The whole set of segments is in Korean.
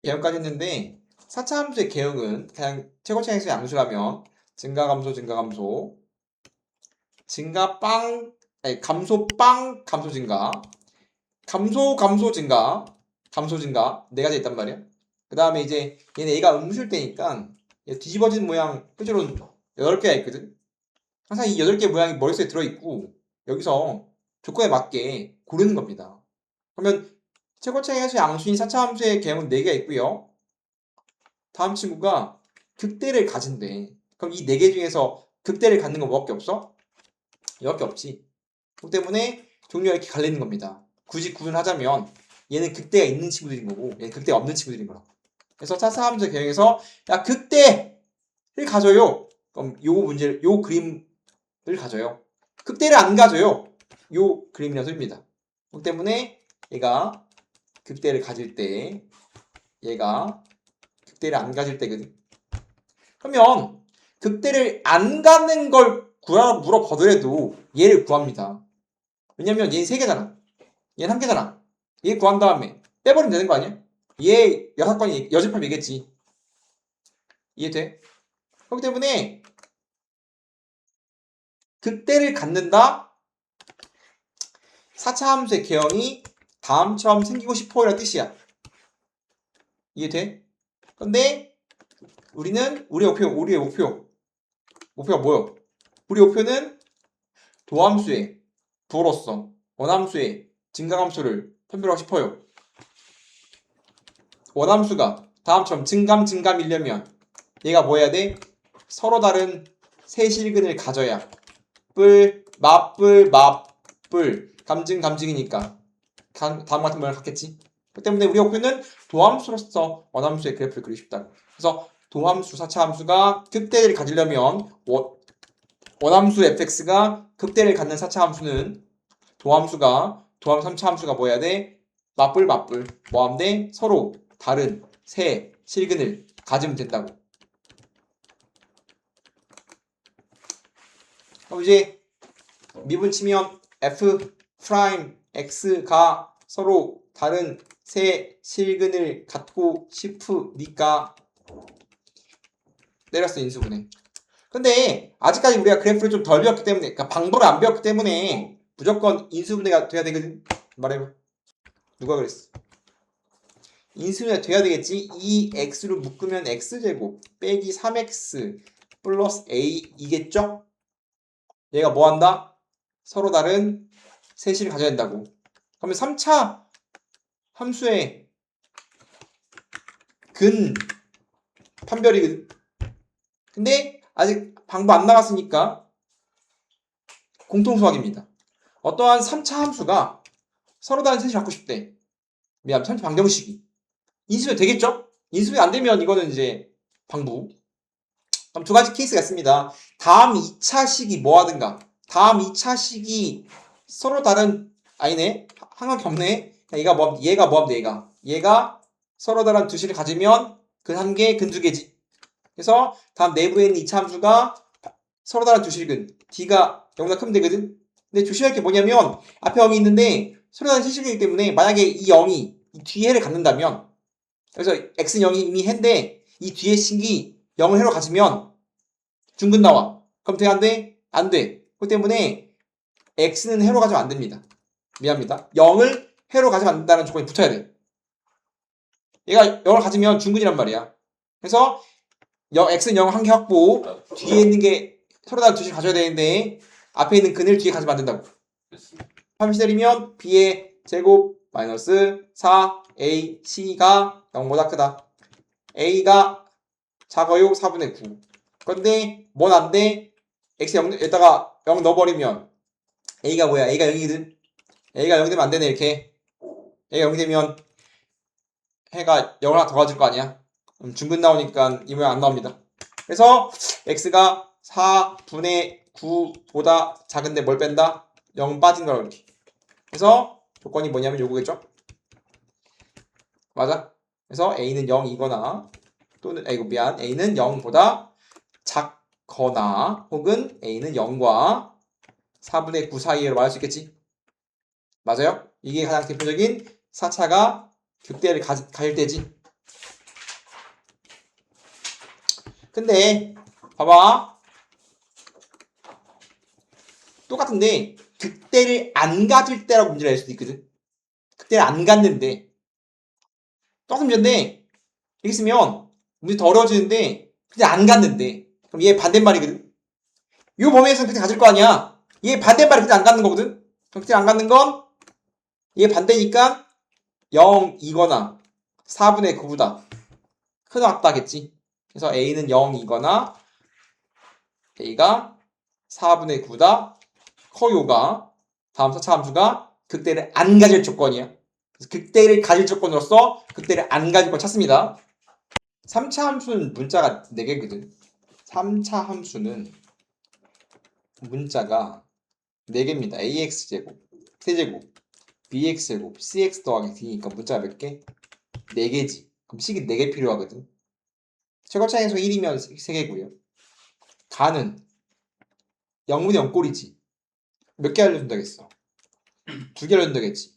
개형까지 했는데 4차 함수의 개형은 그냥 최고차에서 양수라면 증가감소 증가감소 증가빵 아니 감소빵 감소 증가 감소 증가 감소 증가 네 가지 있단 말이야. 그 다음에 이제 얘는 A가 음수일 때니까 뒤집어진 모양 표준은 8개가 있거든. 항상 이 8개 모양이 머릿속에 들어있고 여기서 조건에 맞게 고르는 겁니다. 그러면 최고차에서 양수인 4차 함수의 개형은 4개가 있고요. 다음 친구가 극대를 가진대. 그럼 이 4개 중에서 극대를 갖는 건 뭐밖에 없어? 이밖에 없지. 그렇기 때문에 종류가 이렇게 갈리는 겁니다. 굳이 구분하자면 얘는 극대가 있는 친구들인 거고 얘는 극대가 없는 친구들인 거라고. 그래서 4차 함수 개형에서 야 극대를 가져요. 그럼 요 그림을 가져요. 극대를 안 가져요. 요 그림이란 소리입니다. 그렇기 때문에 얘가 극대를 가질 때 얘가 극대를 안 가질 때거든. 그러면 극대를 안 가는 걸 구하라고 물어보더라도 얘를 구합니다. 왜냐면 얘는 3개잖아. 얘는 1개잖아. 얘 구한 다음에 빼버리면 되는 거 아니야? 얘 6건이 여집합 얘겠지. 이해돼? 그렇기 때문에 극대를 갖는다. 4차 함수의 개형이 다음처럼 생기고 싶어요라는 뜻이야. 이해돼? 근데 우리의 목표가 뭐요? 우리 목표는 도함수의 부호로서 원함수의 증가함수를 phân별하고 싶어요. 원함수가 다음처럼 증감이려면 얘가 뭐 해야 돼? 서로 다른 세실근을 가져야 맞뿔 감증이니까 다음 같은 모양을 갖겠지. 그렇기 때문에 우리 목표는 도함수로서 원함수의 그래프를 그리고 싶다. 그래서 도함수 4차 함수가 극대를 가지려면 원함수 fx가 극대를 갖는 4차 함수는 도함 3차 함수가 뭐 해야 돼? 맞불 뭐하면 돼? 서로 다른 세 실근을 가지면 된다고. 그럼 이제 미분 치면 f 프라임 x가 서로 다른 세 실근을 갖고 싶으니까 내렸어 인수분해. 근데 아직까지 우리가 그래프를 좀 덜 배웠기 때문에 그러니까 방법을 안 배웠기 때문에 무조건 인수분해가 돼야 되거든. 말해봐. 누가 그랬어? 인수분해가 돼야 되겠지. 2x로 묶으면 x제곱 빼기 3x 플러스 a이겠죠? 얘가 뭐 한다? 서로 다른 세실을 가져야 된다고. 그러면 3차 함수의 근 판별이거든. 근데 아직 방법 안 나갔으니까 공통수학입니다. 어떠한 3차 함수가 서로 다른 셋을 갖고 싶대. 미안, 3차 방정식이. 인수분해 되겠죠? 인수분해 안 되면 이거는 이제 방부. 그럼 두 가지 케이스가 있습니다. 다음 2차식이 뭐 하든가. 다음 2차식이 서로 다른, 아니네. 한 개 없네. 얘가 뭐하면 돼, 얘가 서로 다른 두 실을 가지면 근 한 개, 근 두 개지. 그래서 다음 내부에 있는 2차 함수가 서로 다른 두 실근. D가 0보다 크면 되거든. 근데 조심할 게 뭐냐면 앞에 0이 있는데 서로 다른 실근이기 때문에 만약에 이 0이 이 뒤에 해를 갖는다면 그래서 x는 0이 이미 해인데 이 뒤에 식이 0을 해로 가지면 중근 나와. 그럼 돼? 안 돼? 안 돼. 그렇기 때문에 x는 해로 가지면 안 됩니다. 미안합니다. 0을 해로 가지면 안 된다는 조건이 붙어야 돼. 얘가 0을 가지면 중근이란 말이야. 그래서 x는 0 한 개 확보 뒤에 있는 게 서로 다른 두씩 가져야 되는데 앞에 있는 근을 뒤에 가지면 안 된다고. 30 때리면 b의 제곱 마이너스 4a c가 0보다 크다. a가 작아요 4분의 9. 그런데 뭔 안 돼? x 0에다가 0 넣어버리면 a가 뭐야? a가 0이거든. a가 0 되면 안 되네 이렇게. a가 0 되면 해가 0을 하나 더 가질 거 아니야. 중근 나오니까 이 모양 안 나옵니다. 그래서 x가 4분의 9보다 작은데 뭘 뺀다? 0 빠진 거라고 이렇게. 그래서 조건이 뭐냐면 요거겠죠? 맞아? 그래서 a는 0이거나 또는 a는 0보다 작거나 혹은 a는 0과 4분의 9 사이로 말할 수 있겠지? 맞아요? 이게 가장 대표적인 4차가 극대를 가질 때지. 근데 봐봐. 똑같은데 극대를 안 가질 때라고 문제를 낼 수도 있거든. 극대를 안 갖는데 똑같은 문제인데 이렇게 쓰면 문제 더 어려워지는데 극대 안 갖는데 그럼 얘 반대말이거든. 이 범위에서는 극대 가질 거 아니야. 얘 반대말이 극대 안 갖는 거거든. 그럼 극대 안 갖는 건 얘 반대니까 0이거나 4분의 9보다 크다겠지. 그래서 A는 0이거나 A가 4분의 9다 커요가 다음 4차 함수가 극대를 안 가질 조건이야. 그래서 극대를 가질 조건으로서 극대를 안 가질 걸 찾습니다. 3차 함수는 문자가 4개거든. 3차 함수는 문자가 4개입니다. ax제곱, 세제곱, bx제곱, cx 더하기 d니까 문자가 몇 개? 4개지. 그럼 식이 4개 필요하거든. 최고차에서 1이면 3개고요. 가는 0분의 0꼴이지. 몇 개 알려준다겠어? 2개 알려준다겠지.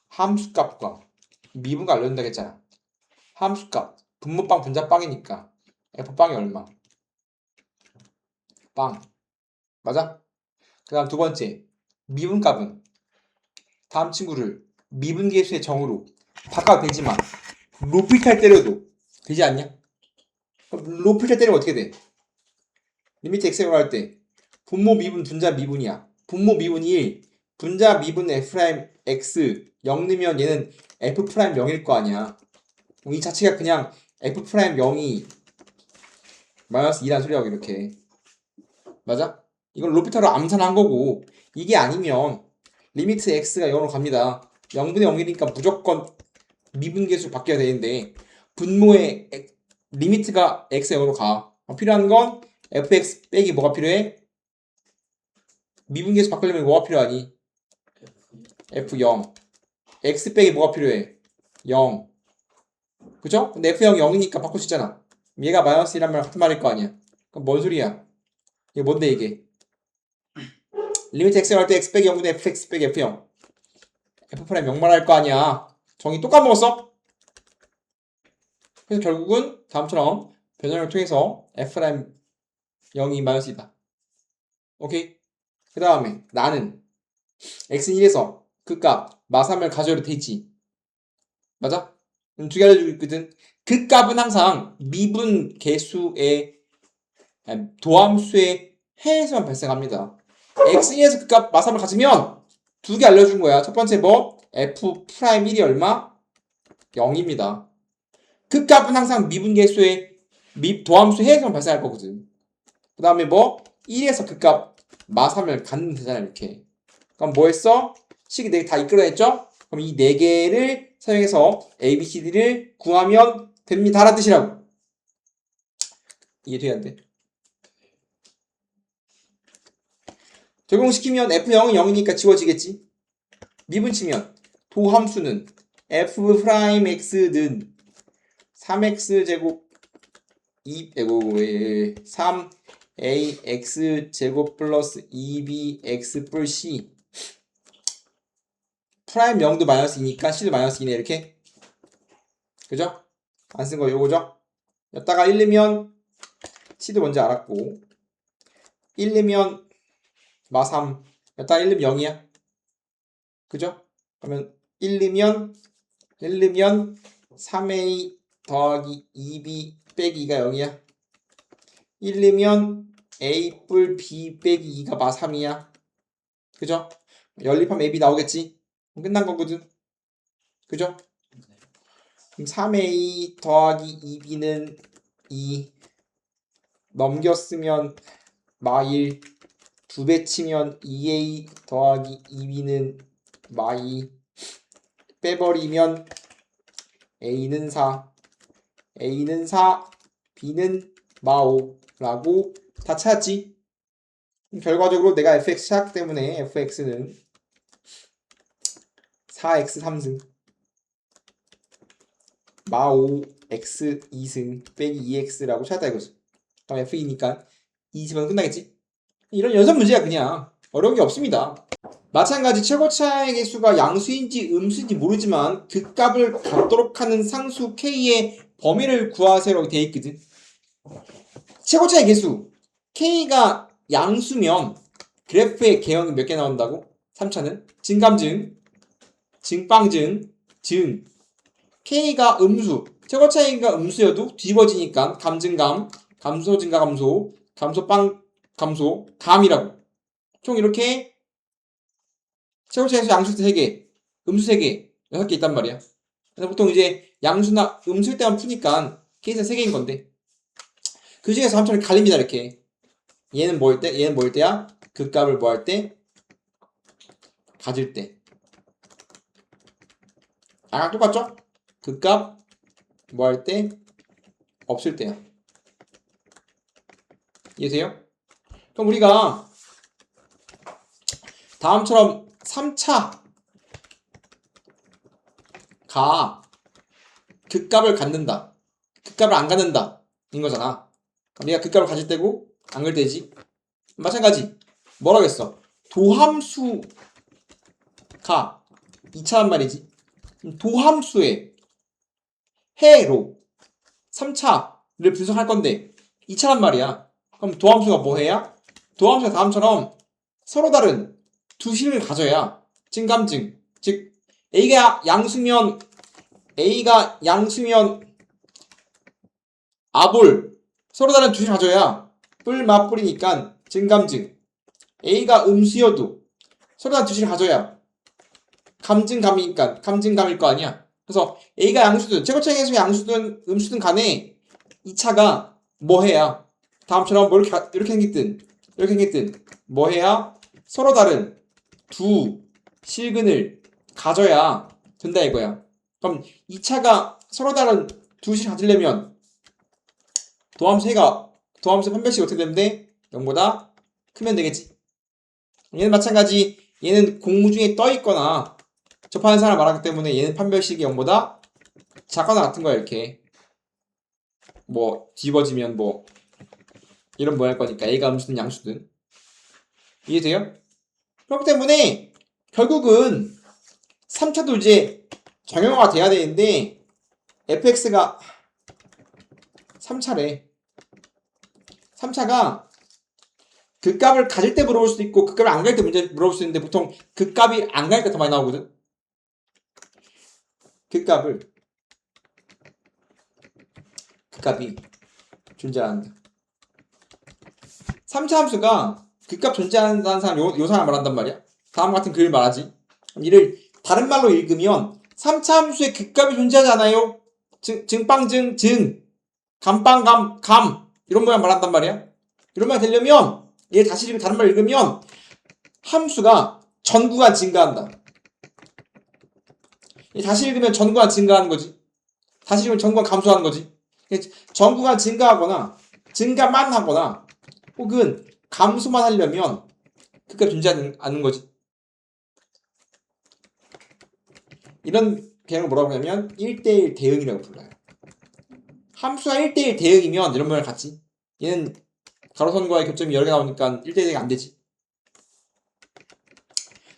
함수값과 미분가 알려준다겠잖아. 함수값 분모빵 분자빵이니까 f빵이 얼마? 빵. 맞아? 그 다음 두 번째 미분값은 다음 친구를 미분계수의 정으로 바꿔도 되지만 로피탈 때려도 되지 않냐? 그럼 로피탈 때리면 어떻게 돼? 리미트 x로 할 때 분모 미분 분자 미분이야. 분모 미분 1 분자 미분 f'x 0 넣으면 얘는 f'0일 거 아니야. 이 자체가 그냥 f'0이 마이너스 2란 소리하고 이렇게 맞아? 이건 로피탈로 암산한 거고 이게 아니면 리미트 x가 0으로 갑니다. 0분의 0이니까 무조건 미분계수 바뀌어야 되는데 분모의 리미트가 x가 0으로 가. 필요한 건 fx 빼기 뭐가 필요해? 미분계수 바꾸려면 뭐가 필요하니? f0 x 빼기 뭐가 필요해? 0 그죠? 근데 f0 0이니까 바꿀 수 있잖아. 얘가 마이너스 1란 말 같은 말일 거 아니야. 그럼 뭔 소리야? 이게 뭔데 이게? 리미트 x를 할 때 x 빼기 0분의 fx 빼기 f0 f' 0만 할 거 아니야. 정의 또 까먹었어? 그래서 결국은 다음처럼 변형을 통해서 f' 0이 마이너스 2다. 오케이? 그 다음에 나는 x는 1에서 그 값 마삼을 가져도 되지. 맞아? 2개 알려주고 있거든. 그 값은 항상 미분 계수의 도함수의 해에서만 발생합니다. x에서 그 값 마삼을 가지면 2개 알려준 거야. 첫 번째 뭐? f'1이 얼마? 0입니다. 그 값은 항상 미분 계수의 도함수 해에서만 발생할 거거든. 그 다음에 뭐? 1에서 그 값 마삼을 갖는 되잖아 이렇게. 그럼 뭐 했어? 식이 4개 다 이끌어냈죠? 그럼 이 4개를 사용해서 A, B, C, D를 구하면 됩니다. 라는 뜻이라고. 이해돼야 안 돼? 적용시키면 F0은 0이니까 지워지겠지? 미분치면 도함수는 F'X는 3X제곱 3AX제곱 플러스 2BX 뿔 C 프라임 0도 마이너스 2니까 C도 마이너스 2네 이렇게 그죠? 안 쓴 거 요거죠? 여기다가 1 넣으면 C도 먼저 알았고 1 넣으면 마3 여기다가 1 넣으면 0이야 그죠? 그러면 1 넣으면 3A 더하기 2B 빼기 2가 0이야 1 넣으면 A 뿔 B 빼기 2가 마3이야 그죠? 연립하면 AB 나오겠지? 끝난 거거든 그죠? 그럼 3A 더하기 2B는 2 넘겼으면 마1 2배 치면 2A 더하기 2B는 마2 빼버리면 A는 4 A는 4 B는 마5 라고 다 찾았지 결과적으로 내가 fx 찾았기 때문에 fx는 4x 3승 마5 x 2승 빼기 2x라고 찾았다 이거지 그럼 f2니까 20은 끝나겠지 이런 연산 문제야 그냥 어려운 게 없습니다 마찬가지 최고차의 개수가 양수인지 음수인지 모르지만 그 값을 갖도록 하는 상수 k의 범위를 구하세요라고 되어 있거든 최고 차이 계수 K가 양수면 그래프의 개형이 몇 개 나온다고? 3차는 증감증, 증빵증, 증. K가 음수, 최고 차이가 음수여도 뒤집어지니까 감증감, 감소 증가 감소, 감소빵 감소, 감이라고. 총 이렇게 최고 차이에서 양수 3개, 음수 3개, 6개 있단 말이야. 그래서 보통 이제 양수나 음수일 때만 푸니까 K가 3개인 건데 그 중에서 함수를 갈립니다. 이렇게 얘는 뭐일 때? 얘는 뭐일 때야? 그 값을 뭐 할 때? 가질 때. 아까 똑같죠? 그 값 뭐 할 때? 없을 때야. 이해돼요? 그럼 우리가 다음처럼 3차가 그 값을 갖는다. 그 값을 안 갖는다. 인 거잖아. 그럼 얘가 그 값을 가질 때고 안 그럴 때지. 마찬가지. 뭐라고 했어? 도함수가 2차란 말이지. 도함수의 해로 3차를 분석할 건데 2차란 말이야. 그럼 도함수가 뭐 해야? 도함수가 다음처럼 서로 다른 두 실을 가져야 증감증. 즉 A가 양수면 아볼 서로 다른 두 실 가져야 뿔 맞뿔이니까 증감증. A가 음수여도 서로 다른 두 실 가져야 감증감이니까 감증감일 거 아니야. 그래서 A가 양수든 최고차이에서 양수든 음수든 간에 2차가 뭐 해야 다음처럼 뭐 이렇게 생겼든 뭐 해야 서로 다른 두 실근을 가져야 된다 이거야. 그럼 2차가 서로 다른 두 실 가지려면 도함수 판별식이 어떻게 되는데 0보다 크면 되겠지. 얘는 마찬가지. 얘는 공무 중에 떠 있거나 접하는 사람을 말하기 때문에 얘는 판별식이 0보다 작거나 같은 거야. 이렇게 뭐 뒤집어지면 뭐 이런 뭐 할 거니까 A가 음수든 양수든. 이해돼요? 그렇기 때문에 결국은 3차도 이제 정형화가 돼야 되는데 fx가 3차래. 3차가 그 값을 가질 때 물어볼 수도 있고 그 값을 안 가질 때 문제 물어볼 수 있는데 보통 그 값이 안 가니까 더 많이 나오거든. 그 값이 존재한다. 3차 함수가 그 값 존재한다는 사람 요 사람 말한단 말이야. 다음 같은 글을 말하지. 이를 다른 말로 읽으면 3차 함수의 그 값이 존재하지 않아요. 증빵증 감빵감 이런 모양 말한단 말이야. 이런 말 되려면 얘 다시 읽으면 다른 말 읽으면 함수가 전구간 증가한다. 얘 다시 읽으면 전구간 증가하는 거지. 다시 읽으면 전구간 감소하는 거지. 전구간 증가하거나 증가만 하거나 혹은 감소만 하려면 그게 존재하지 않는 거지. 이런 개념을 뭐라고 하냐면 1대1 대응이라고 불러요. 함수가 1대1 대응이면 이런 모양을 갖지. 얘는 가로선과의 교점이 여러 개 나오니까 1대1 대응이 안 되지.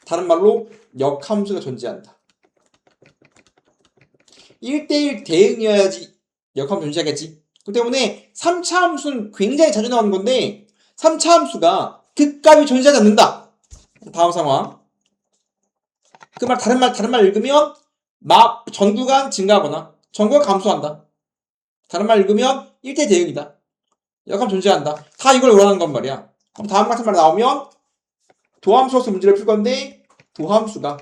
다른 말로 역함수가 존재한다. 1대1 대응이어야지 역함수 존재하겠지. 그 때문에 3차 함수는 굉장히 자주 나오는 건데 3차 함수가 그 값이 존재하지 않는다. 다음 상황. 그 말 다른 말 읽으면 전구간 증가하거나 전구가 감소한다. 다른 말 읽으면 1대 대응이다. 역함 존재한다. 다 이걸 원하는 건 말이야. 그럼 다음 같은 말 나오면 도함수로서 문제를 풀 건데 도함수가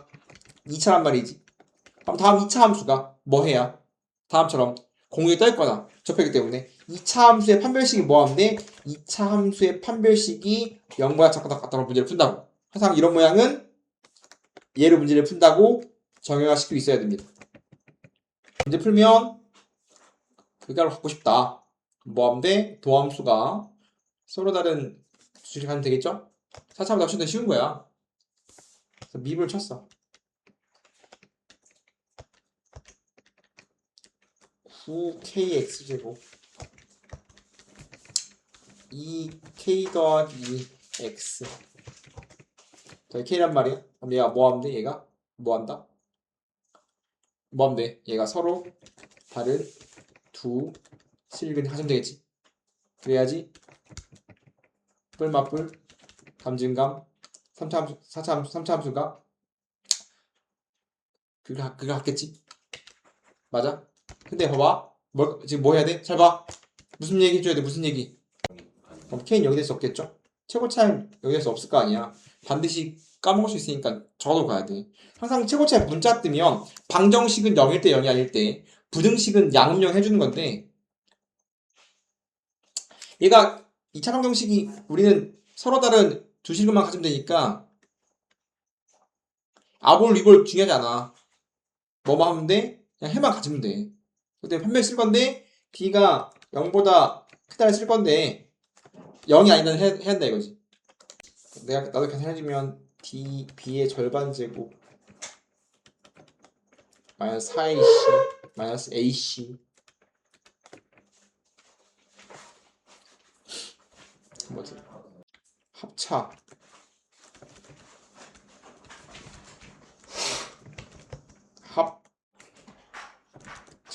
2차란 말이지. 그럼 다음 2차 함수가 뭐 해야? 다음처럼 공중에 떠 있거나 접했기 때문에 2차 함수의 판별식이 뭐 하는데 2차 함수의 판별식이 0보다 작거나 같다고 문제를 푼다고. 항상 이런 모양은 얘로 문제를 푼다고 정형화시키고 있어야 됩니다. 문제 풀면 그 값을 갖고 싶다. 뭐 하면 돼? 도함수가 서로 다른 수식을 하면 되겠죠? 4차보다 훨씬 더 쉬운 거야. 그래서 미분을 쳤어. 9kx제곱 2k 더하기 x 더하기 k란 말이야. 그럼 얘가 뭐 하면 돼? 얘가 뭐 한다? 뭐 하면 돼? 얘가 서로 다른 두 실근이 하시면 되겠지. 그래야지 뿔 맞뿔 감증감 3차 함수 4차 함수 3차 함수가 그거 같겠지? 맞아? 근데 봐봐 지금 뭐 해야 돼? 잘 봐. 무슨 얘기 해줘야 돼? 무슨 얘기? 그럼 K는 여기 될 수 없겠죠? 최고 차임 여기 될 수 없을 거 아니야. 반드시 까먹을 수 있으니까 적어도 가야 돼. 항상 최고 차임 문자 뜨면 방정식은 0일 때 0이 아닐 때 부등식은 양음령 해주는 건데 얘가 2차 방정식이 우리는 서로 다른 두 식을만 가지면 되니까 아볼 리볼 중요하지 않아. 뭐만 하면 돼? 그냥 해만 가지면 돼. 그때 판별 쓸 건데 B가 0보다 크다를 쓸 건데 0이 아니다 해야 한다 이거지. 나도 계산해주면 D, B의 절반 제곱 마이너스 4AC 마이너스 AC 뭐지? 합차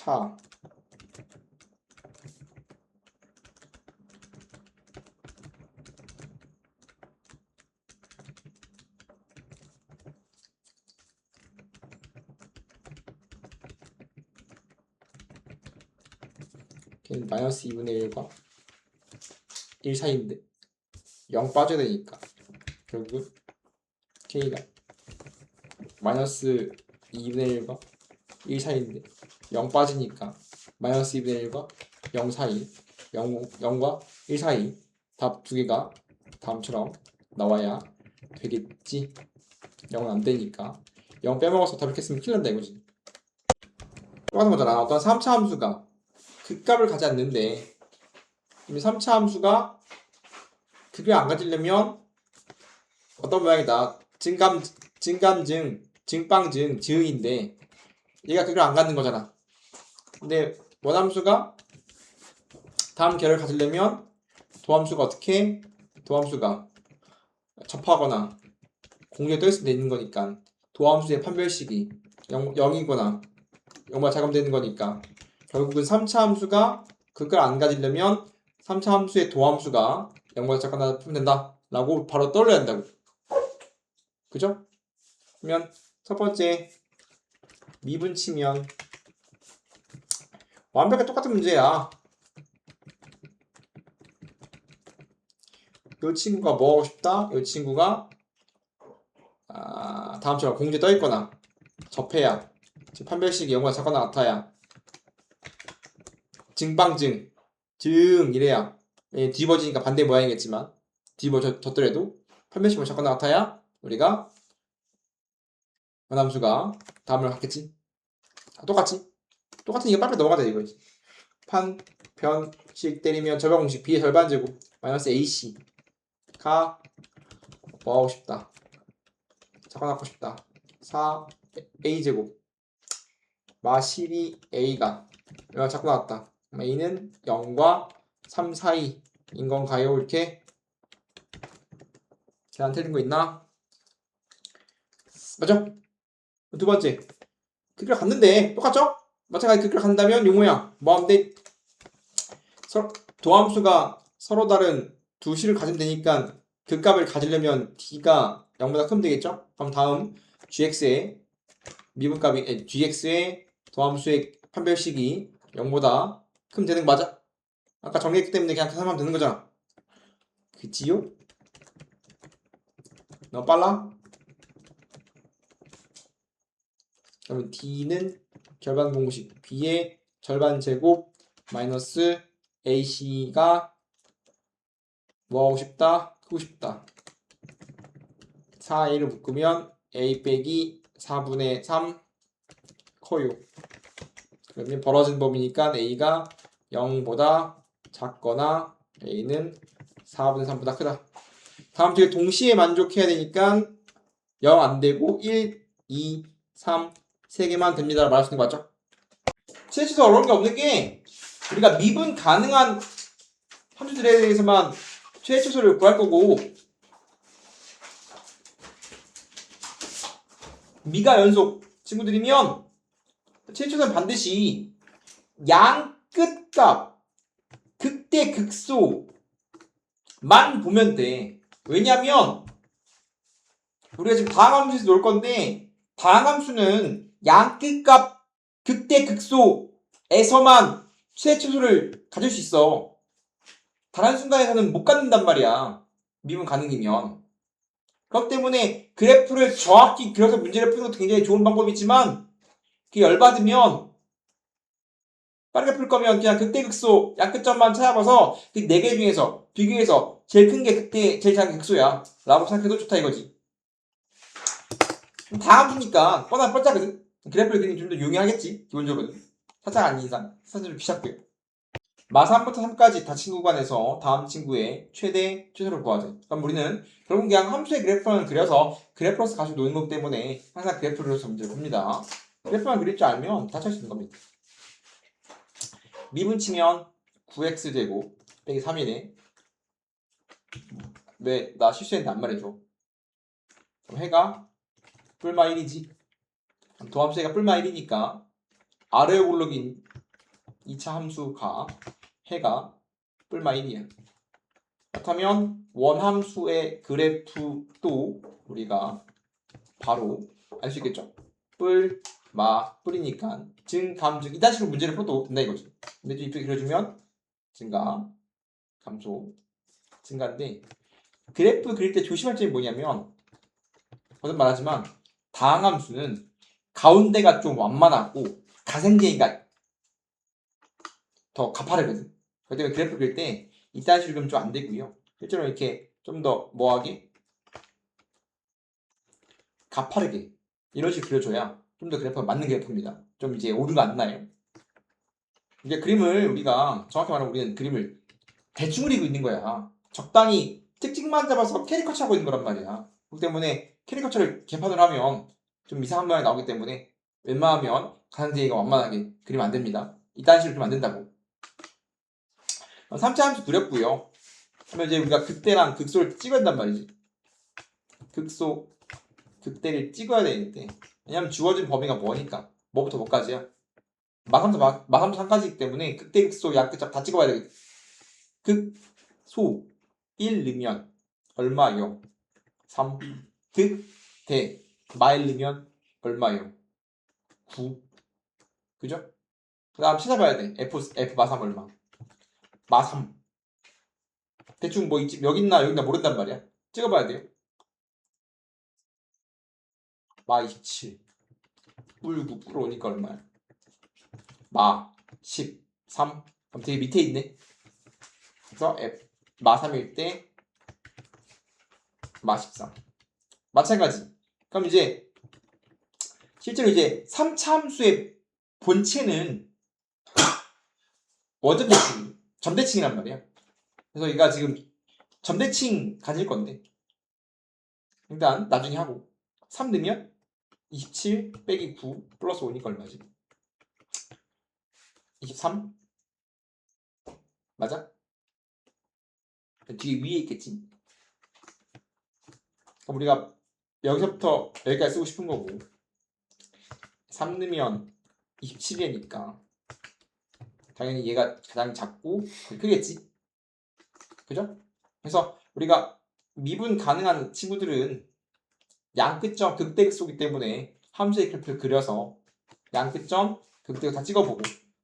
합차 걔는 마이너스 2분의 1과 1 사이인데 0 빠져야 되니까 결국 K가 마이너스 2분의 1과 1 사이인데 0 빠지니까 마이너스 2분의 1과 0 사이 0과 1 사이 답 두 개가 다음처럼 나와야 되겠지. 0은 안 되니까 0 빼먹어서 답 이렇게 쓰면 큰일 난다 이거지. 똑같은 거잖아. 어떤 3차 함수가 극값을 가지 않는데 이미 3차 함수가 극을 안 가지려면 어떤 모양이다. 증감증, 증빵증, 증인데 얘가 극을 안 갖는 거잖아. 근데 원함수가 다음 결을 가지려면 도함수가 어떻게? 도함수가 접하거나 공유에 떠있을 때 있는 거니까 도함수의 판별식이 0이거나 0과 작용되는 거니까 결국은 3차 함수가 극을 안 가지려면 3차 함수의 도함수가 0과 작용하다 풀면 된다 라고 바로 떠올려야 한다고. 그죠? 그러면 첫 번째 미분 치면 완벽하게 똑같은 문제야. 이 친구가 뭐 하고 싶다? 이 친구가 다음처럼 공지에 떠있거나 접해야 판별식이 0과 작거나 같아야 증방증 증 이래야 뒤집어지니까 반대 모양이겠지만 뒤집어졌더라도 판별식이 작거나 같아야 우리가 원함수가 다음을 갖겠지. 똑같이 똑같은 이거 빨리 넘어가자 이거지. 판변식 때리면 절반 공식 B의 절반 제곱 마이너스 AC가 뭐 하고 싶다? 적어놓고 싶다. 4a제곱 마 12a가 이거 자꾸 나왔다. a는 0과 3 사이인 건가요? 이렇게 계산 틀린 거 있나? 맞죠? 두 번째 극을 갔는데 똑같죠? 마찬가지 극을 간다면 요 모양 뭐 하면 돼? 도함수가 서로 다른 두 식을 가지면 되니까 극값을 가지려면 d가 0보다 크면 되겠죠? 그럼 다음 gx의 미분값이 gx의 도함수의 판별식이 0보다 크면 되는 거 맞아? 아까 정리했기 때문에 그냥 계산하면 되는 거잖아. 그치요? 너무 빨라? 그러면 d는 절반 공식 b의 절반 제곱 마이너스 ac가 뭐 하고 싶다? 크고 싶다. 4a를 묶으면 a 빼기 4분의 3 커요. 그러면 벌어진 범위니까 a가 0보다 작거나 a는 4분의 3보다 크다. 다음 뒤에 동시에 만족해야 되니까 0 안되고 1, 2, 3 3개만 됩니다. 말할 수 있는 거 맞죠? 최초도 어려운 게 없는 게 우리가 미분 가능한 함수들에 대해서만 최초수를 구할 거고 미가 연속 친구들이면 최초수는 반드시 양 끝값 극대 극대 극소만 보면 돼. 왜냐면 우리가 지금 다항함수에서 놓을 건데 다항함수는 양끝값 극대 극소에서만 최대 최소를 가질 수 있어. 다른 순간에서는 못 갖는단 말이야. 미분 가능이면. 그렇기 때문에 그래프를 정확히 그려서 문제를 푸는 것도 굉장히 좋은 방법이지만 그게 열받으면 빠르게 풀 거면 그냥 극대극소 양끝점만 찾아봐서 그 4개 중에서 비교해서 제일 큰 게 극대, 제일 작은 게 극소야 라고 생각해도 좋다 이거지. 다함수니까 뻔하거든. 그래프를 그리기 좀 더 용이하겠지 기본적으로는. 살짝 아닌 이상 사실 좀 귀찮고요. 마 3부터 3까지 다 친구 구간에서 다음 친구의 최대 최소를 구하자. 그럼 우리는 결국 그냥 함수의 그래프만 그려서 그래프로서 가지고 노는 거기 때문에 항상 그래프를 그려서 문제를 봅니다. 그래프만 그릴 줄 알면 다 찰 수 있는 겁니다. 미분 치면 9x 되고 빼기 3이네. 왜 나 실수했는데 안 말해줘. 그럼 해가 뿔마 1이지. 도함수가 뿔마 1이니까 아래올록인 2차 함수가 해가 뿔마 1이야. 그렇다면 원함수의 그래프도 우리가 바로 알 수 있겠죠. 뿔이니까 증감증 이딴 식으로 문제를 풀어도 된다 이거지. 근데 좀 이쁘게 그려주면 증가, 감소, 증가인데 그래프 그릴 때 조심할 점이 뭐냐면 거듭 말하지만 다항함수는 가운데가 좀 완만하고 가생계가 더 가파르거든. 그렇기 때문에 그래프 그릴 때 이딴 식으로 그리면 좀 안 되고요. 실제로 이렇게 좀 더 뭐하게 가파르게 이런 식으로 그려줘야 좀 더 그래프가 맞는 그래프입니다. 좀 이제 오류가 안 나요. 이제 그림을 우리가 정확히 말하면 우리는 그림을 대충 그리고 있는 거야. 적당히 특징만 잡아서 캐리커처 하고 있는 거란 말이야. 그렇기 때문에 캐리커처를 개판을 하면 좀 이상한 모양이 나오기 때문에 웬만하면 가상대가 완만하게 그리면 안 됩니다. 이딴 식으로 그리면 안 된다고. 3차 함수 그렸고요. 그러면 이제 우리가 극대랑 극소를 찍어야 된단 말이지. 극소, 극대를 찍어야 되는데 왜냐면 주어진 범위가 뭐니까 뭐부터 뭐까지야? 마삼도 3까지이기 때문에 극대, 극소, 양끝잡 다 찍어봐야 되겠지. 극소 1 넣으면 얼마요? 3 극대 마일 넣으면 얼마요? 9 그죠? 그 다음 찾아봐야 돼. F 마3 얼마? 마3 대충 뭐 있지? 여기 있나 모른단 말이야. 찍어봐야 돼요. 마27 뿔9 풀어오니까 얼마야? 마13 그럼 되게 밑에 있네. 그래서 F 마3일 때 마13 마찬가지. 그럼 이제 실제로 이제 3차 함수의 본체는 원점 대칭, 점대칭이란 말이야. 그래서 얘가 지금 점대칭 가질 건데 일단 나중에 하고 3 넣으면 27 빼기 9 플러스 5니까 얼마지? 23? 맞아? 뒤에 위에 있겠지? 그럼 우리가 여기서부터 여기까지 쓰고 싶은 거고 3 넣으면 27이니까 당연히 얘가 가장 작고 크겠지? 그죠? 그래서 우리가 미분 가능한 친구들은 양끝점 극대극소이기 때문에 함수의 그래프를 그려서 양끝점 극대극 다 찍어보고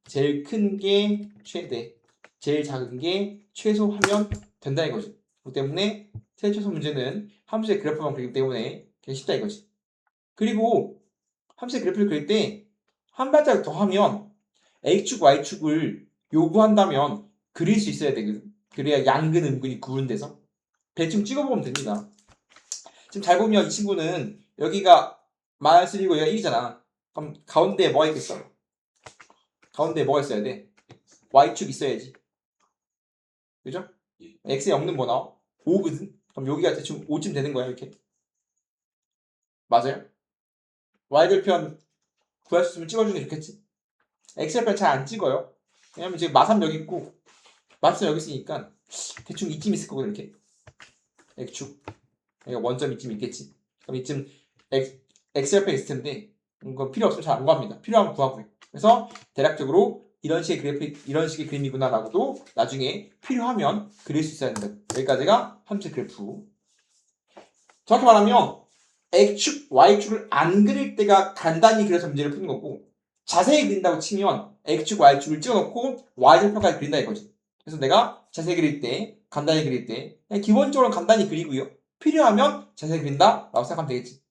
제일 큰 게 최대, 제일 작은 게 최소 하면 된다 이거지. 그렇기 때문에 최소 문제는 함수의 그래프만 그리기 때문에 되게 쉽다 이거지. 그리고 함수의 그래프를 그릴 때 한 발자국 더 하면 X축, Y축을 요구한다면 그릴 수 있어야 되거든. 그래야 양근, 음근이 구분돼서 대충 찍어보면 됩니다. 지금 잘 보면 이 친구는 여기가 -1이고 여기가 1이잖아. 그럼 가운데에 뭐가 있겠어? 가운데에 뭐가 있어야 돼? Y축 있어야지. 그죠? X에 없는 뭐 나와? 5거든? 그럼 여기가 대충 5쯤 되는 거야 이렇게. 맞아요? Y절편 구할 수 있으면 찍어주는 게 좋겠지? X절편 잘 안 찍어요. 왜냐면 지금 마3 여기 있고 마3 여기 있으니까 대충 이쯤 있을 거고 이렇게. X축. 여기가 원점 이쯤 있겠지. 그럼 이쯤 X절편 있을 텐데 그건 필요 없으면 잘 안 구합니다. 필요하면 구하고요. 그래서 대략적으로 이런 식의 그래프, 이런 식의 그림이구나라고도 나중에 필요하면 그릴 수 있어야 된다. 여기까지가 함수 그래프. 정확히 말하면 X축, Y축을 안 그릴 때가 간단히 그려서 문제를 푸는 거고, 자세히 그린다고 치면 X축, Y축을 찍어놓고 Y절편까지 그린다 이거지. 그래서 내가 자세히 그릴 때, 간단히 그릴 때 그냥 기본적으로 간단히 그리고요. 필요하면 자세히 그린다 라고 생각하면 되겠지.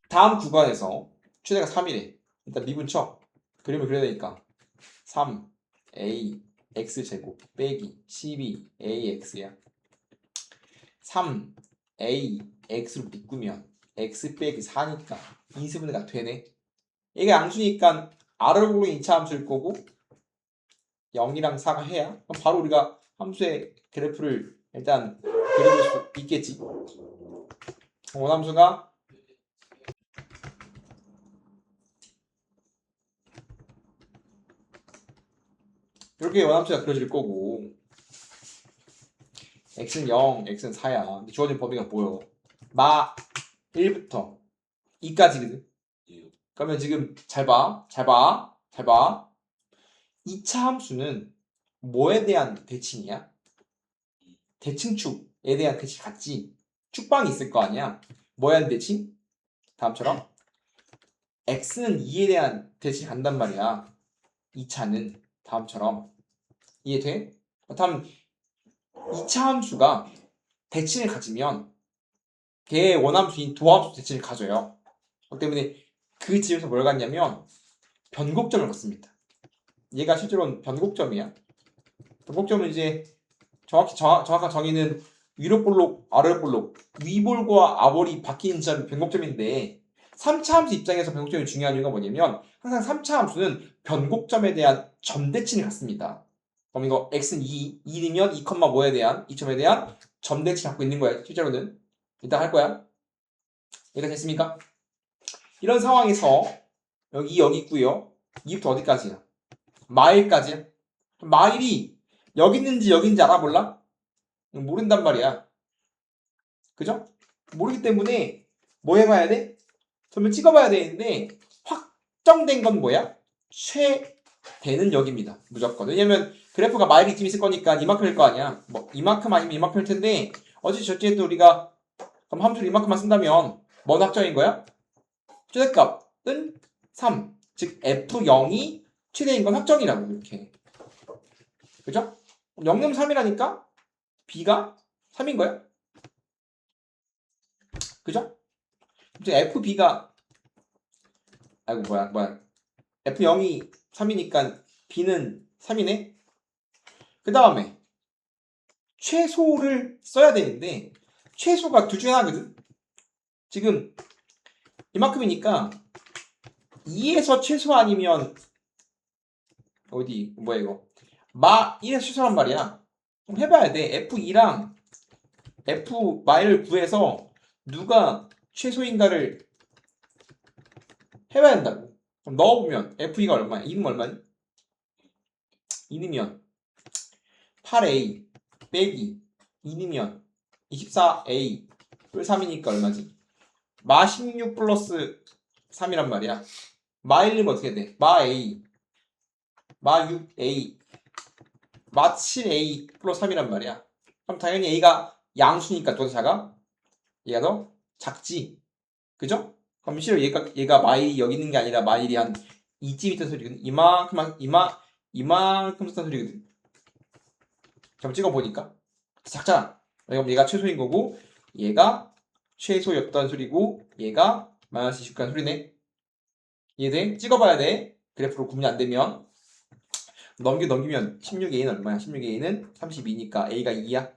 다음 구간에서 최대가 3이래. 일단 미분 쳐. 그림을 그려야 되니까 3a x제곱 빼기 12ax야. 3a x로 묶으면 x 빼기 4니까 인수분해가 되네. 얘가 양수니까 R을 고른 2차 함수일 거고 0이랑 4가 해야 그럼 바로 우리가 함수의 그래프를 일단 그려볼 수 있겠지. 원함수가 이렇게 원함수가 그려질 거고 x는 0, x는 4야. 근데 주어진 범위가 뭐여? 마 1부터 2까지거든. 그러면 지금 잘 봐. 2차 함수는 뭐에 대한 대칭이야? 대칭축에 대한 대칭 같지? 축방이 있을 거 아니야? 뭐에 대한 대칭? 다음처럼 x는 2에 대한 대칭 간단 말이야. 2차는 다음처럼 이해돼? 다음 2차 함수가 대칭을 가지면 걔의 원함수인 도함수 대칭을 가져요. 그렇기 때문에 그 집에서 뭘 갖냐면 변곡점을 갖습니다. 얘가 실제로는 변곡점이야. 변곡점은 이제 정확한 정의는 위로 볼록, 아래 볼록, 위볼과 아볼이 바뀌는 점이 변곡점인데 3차 함수 입장에서 변곡점이 중요한 이유가 뭐냐면 항상 3차 함수는 변곡점에 대한 점대칭을 갖습니다. 그럼 이거 x는 2이면 2, 뭐에 대한 2점에 대한 점대칭을 갖고 있는 거야. 실제로는 이따 할 거야. 이해가 됐습니까? 이런 상황에서 여기 있고요. 2부터 어디까지야? 마일까지야. 마일이 여기 있는지 여기인지 알아볼라? 모른단 말이야. 그죠? 모르기 때문에 뭐 해봐야 돼? 점을 찍어봐야 되는데 확정된 건 뭐야? 최대는 여기입니다. 무조건. 왜냐면 그래프가 마일이 이쯤 있을 거니까 이만큼일 거 아니야. 뭐 이만큼 아니면 이만큼일 텐데 어찌저찌해도 우리가 그럼 함수를 이만큼만 쓴다면 뭔 확정인 거야? 최대값은 3. 즉 F0이 최대인 건 확정이라고 이렇게. 그죠? 0는 3이라니까 B가 3인 거야. 그죠? 이제 FB가 아이고 뭐야 F0이 3이니까 B는 3이네. 그 다음에 최소를 써야 되는데 최소가 둘 중에 하나거든. 지금 이만큼이니까 2에서 최소 아니면 어디 뭐야 이거 마 1에서 최소란 말이야. 그럼 해봐야 돼. F2랑 F를 구해서 누가 최소인가를 해봐야 된다고. 그럼 넣어보면 F2가 얼마야? 2는 얼마니? 2면 8A 빼기 2면 24A 뿔 3이니까 얼마지? 마 16 플러스 3이란 말이야. 마 1이면 어떻게 돼? 마 A 마 6A 마 7A 플러스 3이란 말이야. 그럼 당연히 A가 양수니까 더 작아? 얘가 더 작지. 그죠? 그럼 실제로 얘가 마일이 여기 있는 게 아니라 마일이 한 이쯤 있던 소리거든. 이만큼 썼던 소리거든. 좀 찍어보니까 작잖아. 그럼 얘가 최소인 거고 얘가 최소였던 소리고 얘가 마이너스 29란 소리네. 이해돼? 찍어봐야 돼. 그래프로 구분이 안 되면 넘기면 16A는 얼마야? 16A는 32니까 A가 2야.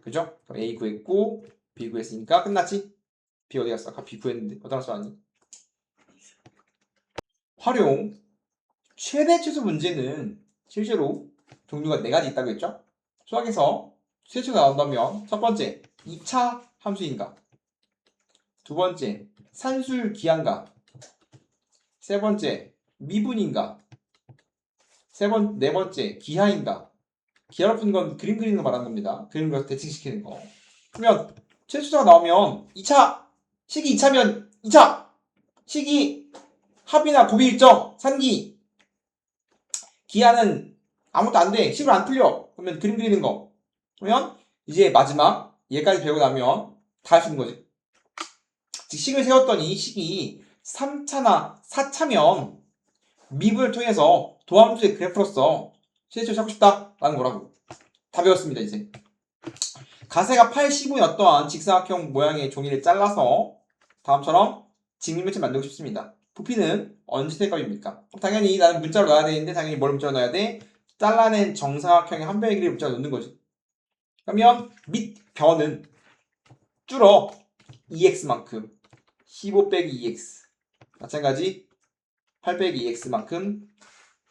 그죠? 그럼 A 구했고 B 구했으니까 끝났지? B 어디 갔어? 아까 B 구했는데 어디다 써왔니? 활용 최대 최소 문제는 실제로 종류가 4가지 있다고 했죠? 수학에서 최초가 나온다면 첫 번째 2차 함수인가, 두 번째 산술 기한가, 세 번째 미분인가, 네 번째 기하인가. 기하로 푸는 건 그림 그리는 거 말하는 겁니다. 그림 그려서 대칭시키는 거. 그러면 최소가 나오면 2차 식이 2차면 2차 식이 합이나 곱이 일정 산기 기하는 아무것도 안 돼. 식으로 안 풀려. 그러면 그림 그리는 거. 그러면 이제 마지막 얘까지 배우고 나면 다 할 수 있는 거지. 즉 식을 세웠더니 식이 3차나 4차면 미분을 통해서 도함수의 그래프로서 실제로 찾고 싶다라는 거라고. 다 배웠습니다 이제. 가세가 8, 15인 어떠한 직사각형 모양의 종이를 잘라서 다음처럼 직립면체를 만들고 싶습니다. 부피는 언제 될값입니까? 당연히 나는 문자로 넣어야 되는데 당연히 뭘 문자로 넣어야 돼? 잘라낸 정사각형의 한 변의 길이를 문자로 넣는 거지. 그러면 밑 변은 줄어 2x만큼 15 빼기 2x 마찬가지 8 빼기 2x만큼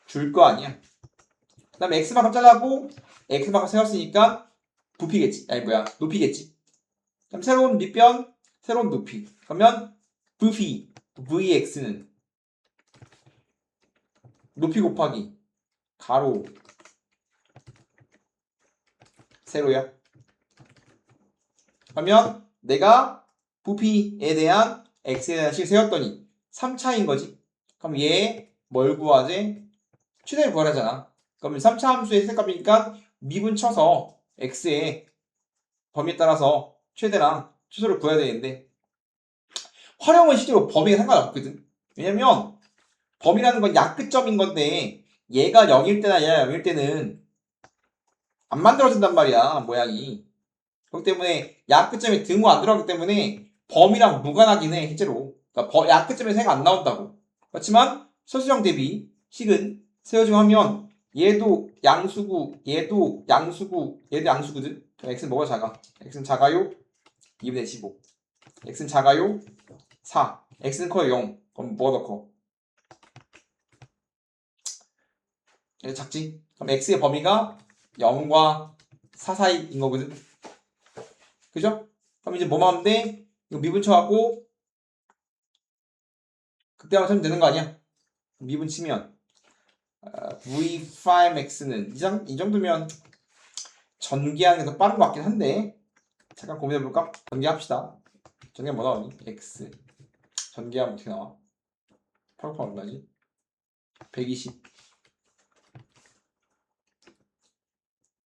줄 거 아니야. 그 다음에 x만큼 잘라고 x만큼 세웠으니까 부피겠지. 아니 뭐야 높이겠지. 그럼 새로운 밑변 새로운 높이. 그러면 부피 vx는 높이 곱하기 가로 세로야. 그러면 내가 부피에 대한 x에 대한 식을 세웠더니 3차인 거지. 그럼 얘 뭘 구하지? 최대를 구하라잖아. 그러면 3차 함수의 최대값이니까 미분 쳐서 x의 범위에 따라서 최대랑 최소를 구해야 되는데 활용은 실제로 범위에 상관없거든. 왜냐면 범위라는 건 약끝점인 건데 얘가 0일 때나 얘가 0일 때는 안 만들어진단 말이야 모양이. 그렇기 때문에 약끝점에 등호 안 들어가기 때문에 범위랑 무관하긴 해 실제로. 그러니까 약끝점에 새가 안 나온다고. 그렇지만 서술형 대비 식은 세워지고 하면 얘도 양수구 얘도 양수구 얘도 양수구든. x는 뭐가 작아? x는 작아요 2분의 15. x는 작아요 4. x는 커요 0. 그럼 뭐가 더 커? 얘 작지? 그럼 x의 범위가 0과 4 사이인 거거든. 그죠? 그럼 이제 뭐만 하면 돼? 이거 미분 쳐갖고 그때만 하면 되는 거 아니야? 미분 치면 v5x는 이 정도면 전개하는 게 더 빠른 것 같긴 한데 잠깐 고민해볼까? 전개합시다. 전개 뭐 나오니? x 전개하면 어떻게 나와? 8 곱하기 얼마지? 120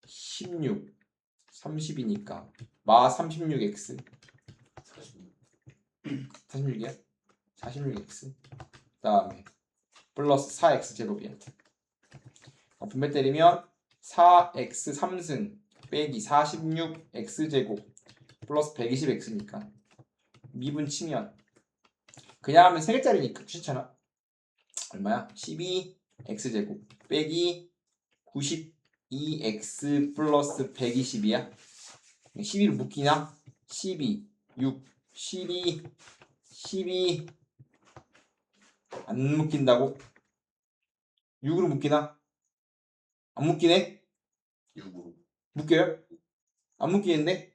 16 30이니까 마 36x 46이야? 46x 그 다음에 플러스 4x 제곱이야. 분배 때리면 4x 3승 빼기 46x 제곱 플러스 120x니까 미분 치면 그냥 하면 3개짜리니까 귀찮아. 얼마야? 12x 제곱 빼기 92x 플러스 120이야. 12를 묶이나? 12 6 12 안 묶인다고? 6으로 묶이나? 안 묶이네? 6으로 묶여요? 안 묶이는데?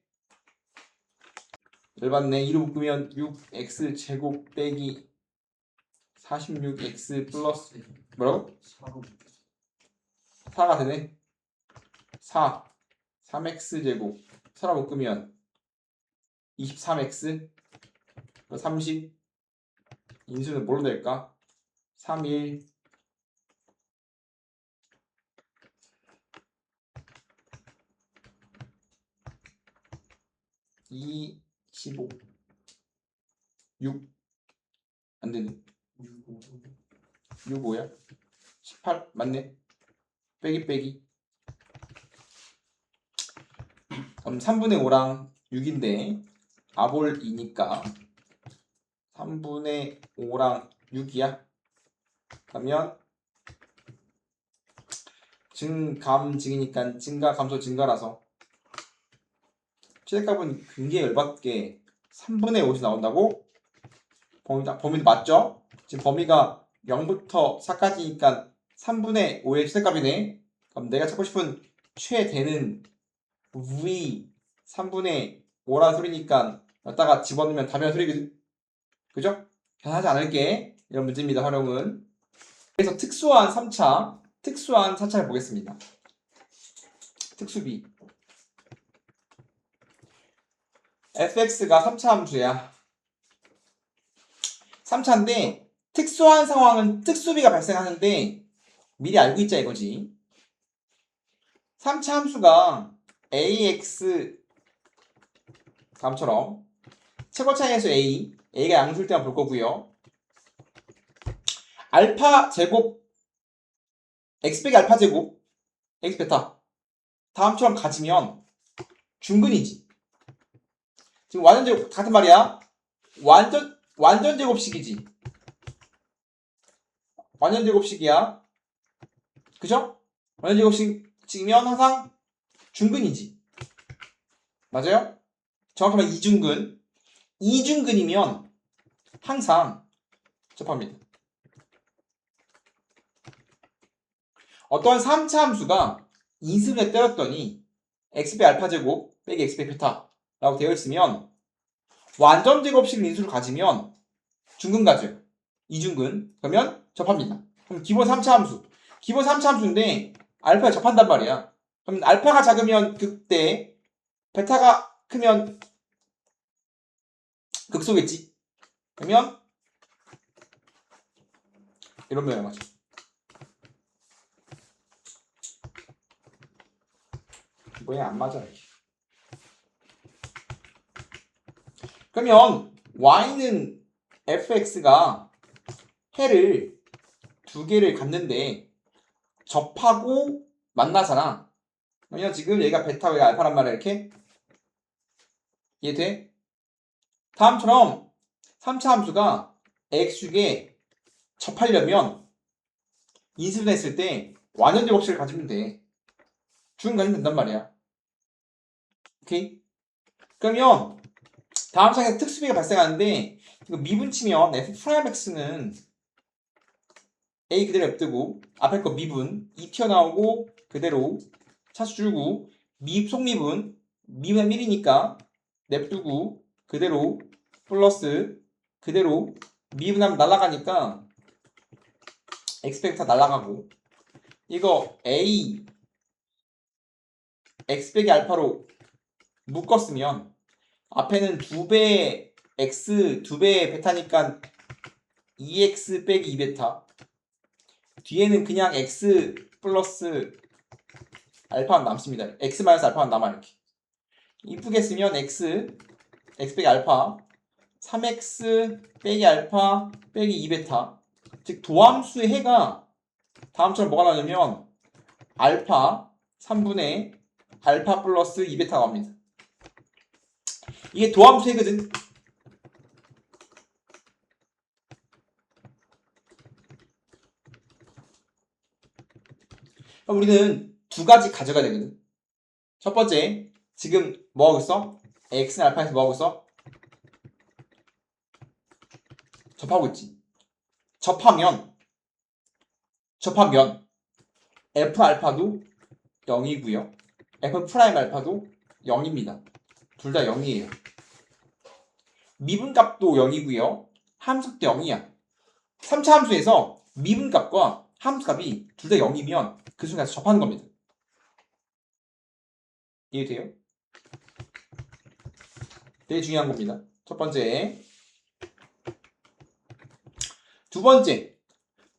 열받네. 2로 묶으면 6x 제곱 빼기 46x 플러스 뭐라고? 4가 되네. 4 3x 제곱 4로 묶으면 23x 30 인수는 뭘로 될까? 3 1 2 15 6 안되네. 6 5야? 18 맞네. 빼기 그럼 3분의 5랑 6인데 아볼 2니까 3분의 5랑 6이야. 그러면 증감증이니까 증가 감소 증가라서 최대값은 굉장히 열받게 3분의 5이 나온다고? 범위도 맞죠? 지금 범위가 0부터 4까지니까 3분의 5의 최대값이네. 그럼 내가 찾고 싶은 최대는 v 3분의 5라는 소리니까 여기다가 집어넣으면 답이라는 소리거든. 그죠? 변하지 않을게. 이런 문제입니다. 활용은. 그래서 특수한 3차, 특수한 4차를 보겠습니다. 특수비. fx가 3차 함수야. 3차인데 특수한 상황은 특수비가 발생하는데 미리 알고 있자 이거지. 3차 함수가 ax 다음처럼 최고 차이에서 a가 양수일 때만 볼 거고요. 알파 제곱 x 빼기 알파 제곱 x 베타 다음처럼 가지면 중근이지. 지금 완전 제곱 같은 말이야. 완전 제곱식이지. 완전 제곱식이야. 그죠? 완전 제곱식이면 항상 중근이지. 맞아요? 정확히 말하면 이중근. 이중근이면 항상 접합니다. 어떠한 3차 함수가 인수분해 때렸더니 x 빼기 알파 제곱 빼기 x 빼기 베타 라고 되어 있으면 완전 제곱식 인수를 가지면 중근 가져요. 이중근. 그러면 접합니다. 그럼 기본 3차 함수. 기본 3차 함수인데 알파에 접한단 말이야. 그럼 알파가 작으면 극대, 베타가 크면 극소겠지. 그러면 이런 모양 맞죠. 모양 안 맞아 이렇게. 그러면 y는 fx가 해를 두 개를 갖는데 접하고 만나잖아. 그러면 지금 얘가 베타고 얘가 알파란 말이야 이렇게. 이해돼? 다음처럼 3차 함수가 x축에 접하려면 인수분해했을 때 완전 제곱식을 가지면 돼. 중근 가지면 된단 말이야. 오케이? 그러면 다음 장에서 특수비가 발생하는데 이거 미분치면 f'x는 a 그대로 냅두고 앞에 거 미분 2 튀어나오고 그대로 차수 줄고 속미분 미분은 1이니까 냅두고 그대로 플러스 그대로 미분하면 날아가니까 x팩터 날아가고 이거 a x 빼기 알파로 묶었으면 앞에는 2배 x 2배 베타니까 2x 빼기 2베타 뒤에는 그냥 x 플러스 알파만 남습니다. x 마이너스 알파만 남아 이렇게 이쁘게 쓰면 x 빼기 알파 3x 빼기 알파 빼기 2베타 즉 도함수의 해가 다음처럼 뭐가 나오냐면 알파 3분의 알파 플러스 2베타가 나옵니다. 이게 도함수 해거든. 우리는 두 가지 가져가야 되거든. 첫 번째, 지금 뭐 하고 있어? x는 알파에서 뭐 하고 있어? 접하고 있지. 접하면 f 알파도 0이고요. f 프라임 알파도 0입니다. 둘 다 0이에요. 미분값도 0이고요. 함수값도 0이야. 3차 함수에서 미분값과 함수값이 둘 다 0이면 그 순간에서 접하는 겁니다. 이해돼요? 되게 중요한 겁니다. 첫 번째. 두 번째.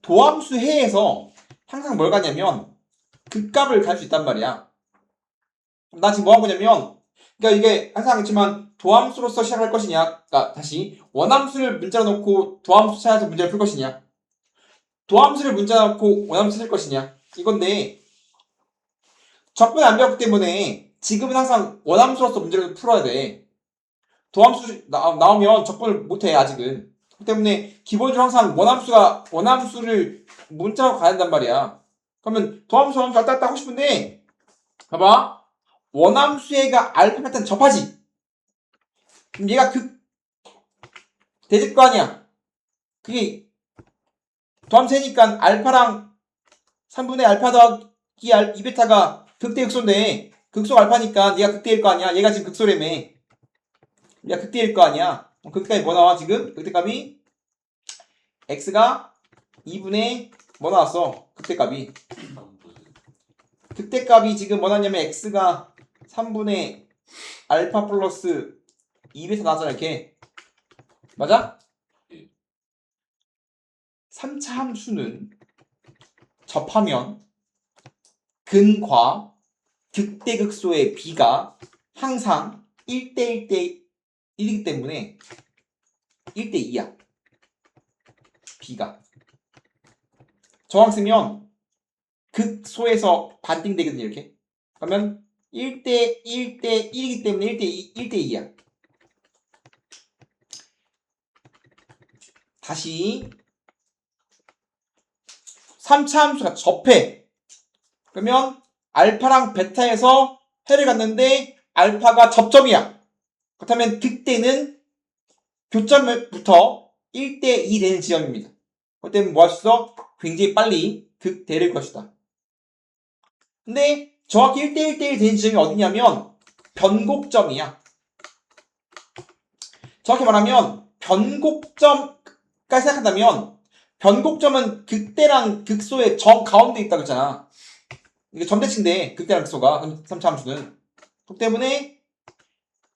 도함수 해에서 항상 뭘 가냐면 극값을 갈 수 있단 말이야. 나 지금 뭐 하고 있냐면 그러니까 이게 항상 있지만 도함수로서 시작할 것이냐 그러니까 다시 원함수를 문자로 놓고 도함수 찾아서 문제를 풀 것이냐 도함수를 문자로 놓고 원함수 찾을 것이냐 이건데 적분을 안 배웠기 때문에 지금은 항상 원함수로서 문제를 풀어야 돼. 도함수 나오면 적분을 못해 아직은. 그렇기 때문에 기본적으로 항상 원함수를 문자로 가야 된단 말이야. 그러면 도함수 왔다 갔다 하고 싶은데 봐봐 원함수애가 알파 베타는 접하지. 그럼 얘가 대질 거 아니야. 그게 도함수애니까 알파랑 3분의 알파 더하기 2베타가 극대 극소인데 극소 알파니까 얘가 극대일 거 아니야. 얘가 지금 극소라며. 얘가 극대일 거 아니야. 극대값이 뭐 나와 지금? 극대값이 x가 2분의 뭐 나왔어? 극대값이 지금 뭐 나왔냐면 x가 3분의 알파 플러스 2베타 나왔잖아 이렇게. 맞아? 3차 함수는 접하면 근과 극대극소의 B가 항상 1대 1이기 때문에 1대2야. B가. 저항 쓰면 극소에서 반띵되거든요. 이렇게. 그러면 1대1이기 때문에 1대2야. 다시 3차 함수가 접해. 그러면 알파랑 베타에서 해를 갔는데 알파가 접점이야. 그렇다면 극대는 교점부터 1대2 되는 지점입니다. 그렇기 때문에 뭐 할 수 있어? 굉장히 빨리 극대를 것이다. 근데 정확히 1대1 되는 지점이 어디냐면 변곡점이야. 정확히 말하면 변곡점까지 생각한다면 변곡점은 극대랑 극소의 정 가운데 있다고 했잖아. 이게 점대칭인데 극대랑 극소가 3차 함수는. 그렇기 때문에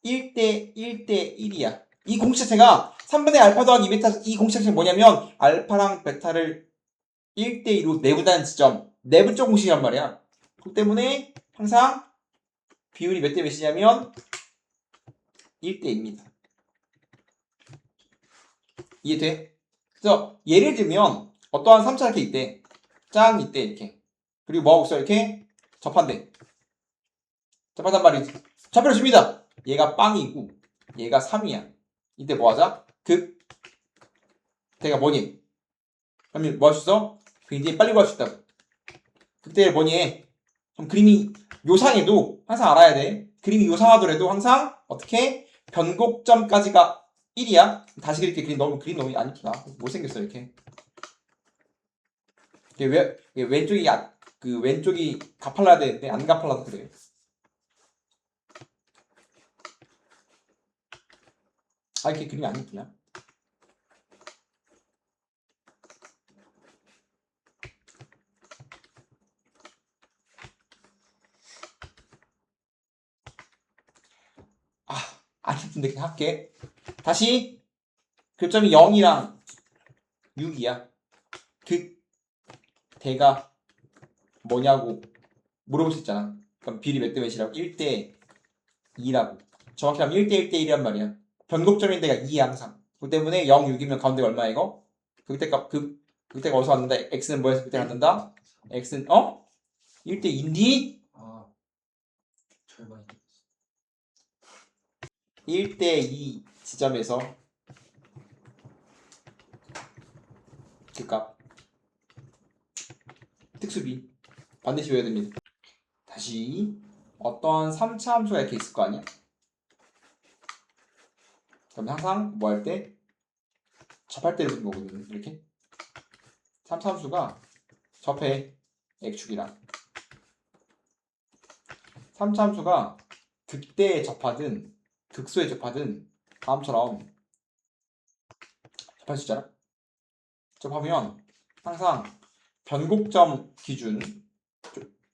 1대1이야. 이 공식 자체가 3분의 알파 더하기 베타, 이 공식 자체가 뭐냐면 알파랑 베타를 1대2로 내분하는 지점, 내분적 공식이란 말이야. 그렇기 때문에 항상 비율이 몇 대 몇이냐면 1대2입니다. 이해돼? 그래서 예를 들면 어떠한 3차 이렇게 있대. 짠 있대 이렇게. 그리고 뭐하고 있어? 이렇게 접한대. 접한단 말이지. 좌표를 줍니다. 얘가 빵이고 얘가 3이야. 이때 뭐하자? 대가 뭐니? 그러면 뭐 할 수 있어? 굉장히 빨리 구할 수 있다고. 그때 뭐니 해? 그럼 그림이 요상해도 항상 알아야 돼. 그림이 요상하더라도 항상 어떻게? 변곡점까지가 1이야. 다시 이렇게 그림 너무 안 이쁘다. 못생겼어 이렇게. 왼쪽이 그 왼쪽이 가팔라야 되는데 안 가팔라서 그래. 아 이렇게 그림이 안 이쁘냐? 안 이쁜데 그냥 할게. 다시 교점이 0이랑 6이야. 그 대가 뭐냐고 물어볼 수 있잖아. 그럼 비율이 몇 대 몇이라고? 1대 2라고. 정확히 하면 1대 1대 1이란 말이야. 변곡점인 데가 2야 항상. 그 때문에 0, 6이면 가운데가 얼마야 이거? 그때가 어디서 왔는다? x는 뭐에서 그때 갖는다? x는 1대 2인디? 절반이 1대 2 지점에서 그 값. 특수비. 반드시 외워야 됩니다. 다시 어떠한 3차 함수가 이렇게 있을 거 아니야? 그럼 항상 뭐 할 때? 접할 때 쓰는 거거든요. 이렇게 3차 함수가 접해 x축이랑 3차 함수가 극대에 접하든 극소에 접하든 다음처럼 접할 수 있잖아. 접하면 항상 변곡점 기준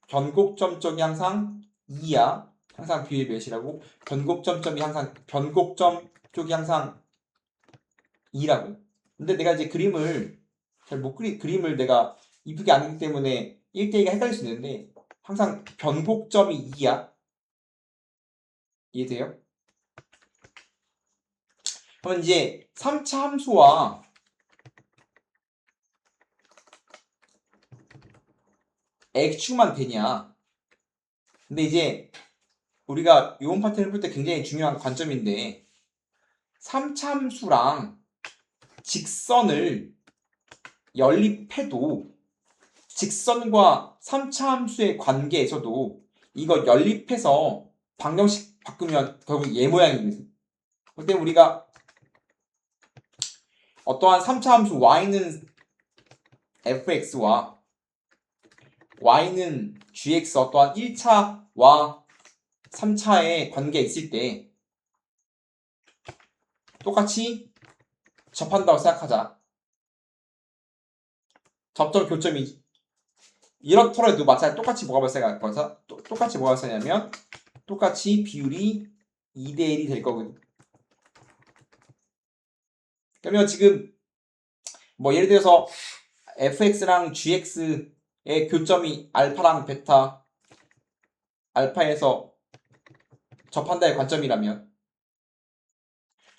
변곡점 쪽이 항상 2야. 항상 비율 몇이라고? 변곡점 쪽이 항상 2라고. 근데 내가 이제 그림을 잘 못 그림을 내가 이쁘게 안 그리기 때문에 1대2가 헷갈릴 수 있는데 항상 변곡점이 2야. 이해돼요? 그러면 이제 3차 함수와 x축만 되냐? 근데 이제 우리가 이번 파트를 볼 때 굉장히 중요한 관점인데 3차 함수랑 직선을 연립해도 직선과 3차 함수의 관계에서도 이거 연립해서 방정식 바꾸면 결국 얘 모양이거든. 그때 우리가 어떠한 3차 함수 y는 fx와 y는 gx 어떠한 1차와 3차의 관계가 있을 때 똑같이 접한다고 생각하자. 접점 교점이 이렇더라도 마찬가지 똑같이 뭐가 발생할거서 똑같이 뭐가 발생하냐면 똑같이 비율이 2대 1이 될 거거든. 그러면 지금 뭐 예를 들어서 fx랑 gx 얘 교점이 알파랑 베타, 알파에서 접한다의 관점이라면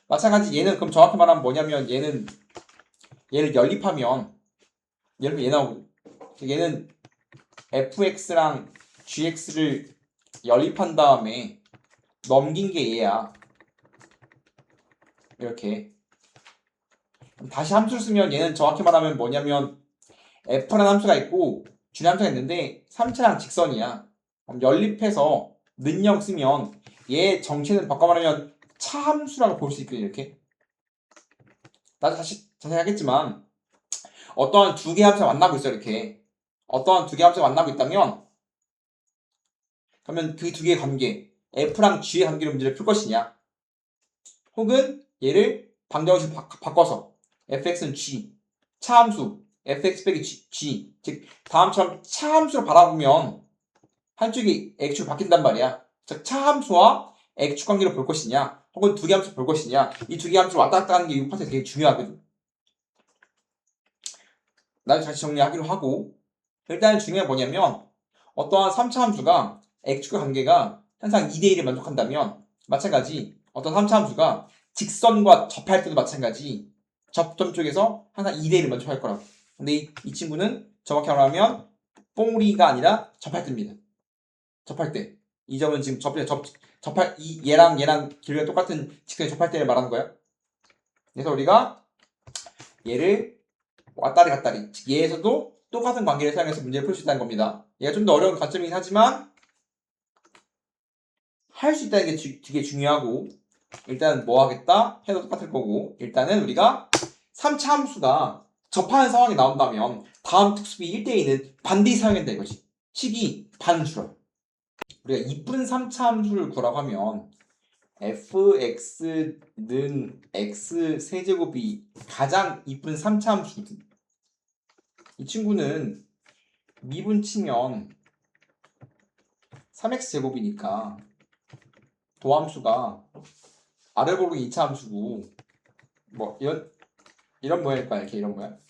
마찬가지 얘는 그럼 정확히 말하면 뭐냐면 얘를 연립하면 얘 나오고 얘는 fx랑 gx를 연립한 다음에 넘긴 게 얘야. 이렇게 다시 함수를 쓰면 얘는 정확히 말하면 뭐냐면 f라는 함수가 있고 g라는 함수가 있는데 3차랑 직선이야. 그럼 연립해서 는영 쓰면 얘 정체는 바꿔 말하면 차함수라고 볼 수 있거든. 이렇게 나도 다시 자세히 하겠지만 어떠한 두 개의 함수가 만나고 있어. 이렇게 어떠한 두 개의 함수가 만나고 있다면 그러면 그 두 개의 관계 f랑 g의 관계로 문제를 풀 것이냐, 혹은 얘를 방정식으로 바꿔서 fx는 g, 차함수 fx 빼기 g, 즉 다음처럼 차함수로 바라보면 한쪽이 x축으로 바뀐단 말이야. 즉 차함수와 x축 관계로 볼 것이냐, 혹은 두 개 함수 볼 것이냐, 이 두 개 함수를 왔다 갔다 하는 게 이 파트에 되게 중요하거든. 나중에 다시 정리하기로 하고, 일단 중요한 게 뭐냐면 어떠한 3차 함수가 x축과 관계가 항상 2대1을 만족한다면 마찬가지 어떤 3차 함수가 직선과 접할 때도 마찬가지 접점 쪽에서 항상 2대1을 만족할 거라고. 근데 이 친구는 정확히 말하면 뽕리가 아니라 접할 때입니다. 접할 때. 이 점은 지금 접할 얘랑 길이가 똑같은 직선이 접할 때를 말하는 거야. 그래서 우리가 얘를 왔다리 갔다리, 즉 얘에서도 똑같은 관계를 사용해서 문제를 풀 수 있다는 겁니다. 얘가 좀 더 어려운 관점이긴 하지만 할 수 있다는 게 되게 중요하고, 일단 뭐 하겠다 해도 똑같을 거고, 일단은 우리가 3차 함수가 접하는 상황이 나온다면 다음 특수비 1대2는 반드시 사용해야 된다 이거지. 식이 반은 줄어요. 우리가 이쁜 3차 함수를 구하라고 하면 fx는 x 세제곱이 가장 이쁜 3차 함수거든. 이 친구는 미분 치면 3x 제곱이니까 도함수가 아래 고르기 2차 함수고, 뭐 이런 모양일 거야. 이렇게 이런 모양.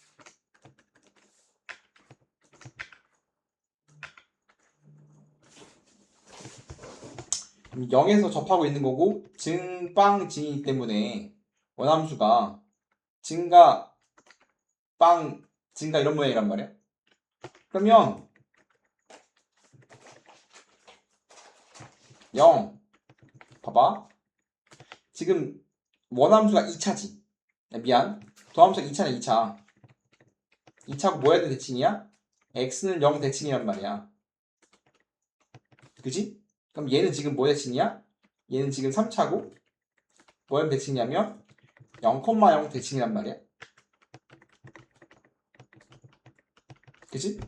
그럼 0에서 접하고 있는 거고 증빵증이기 때문에 원함수가 증가 빵 증가 이런 모양이란 말이야. 그러면 0 봐봐. 지금 원함수가 2차지. 미안. 도함수가 2차는 2차. 2차고 뭐야 돼 대칭이야? x는 0 대칭이란 말이야. 그지? 그럼 얘는 지금 뭐 대칭이야? 얘는 지금 3차고 뭐야 대칭이냐면 0,0 대칭이란 말이야. 그치?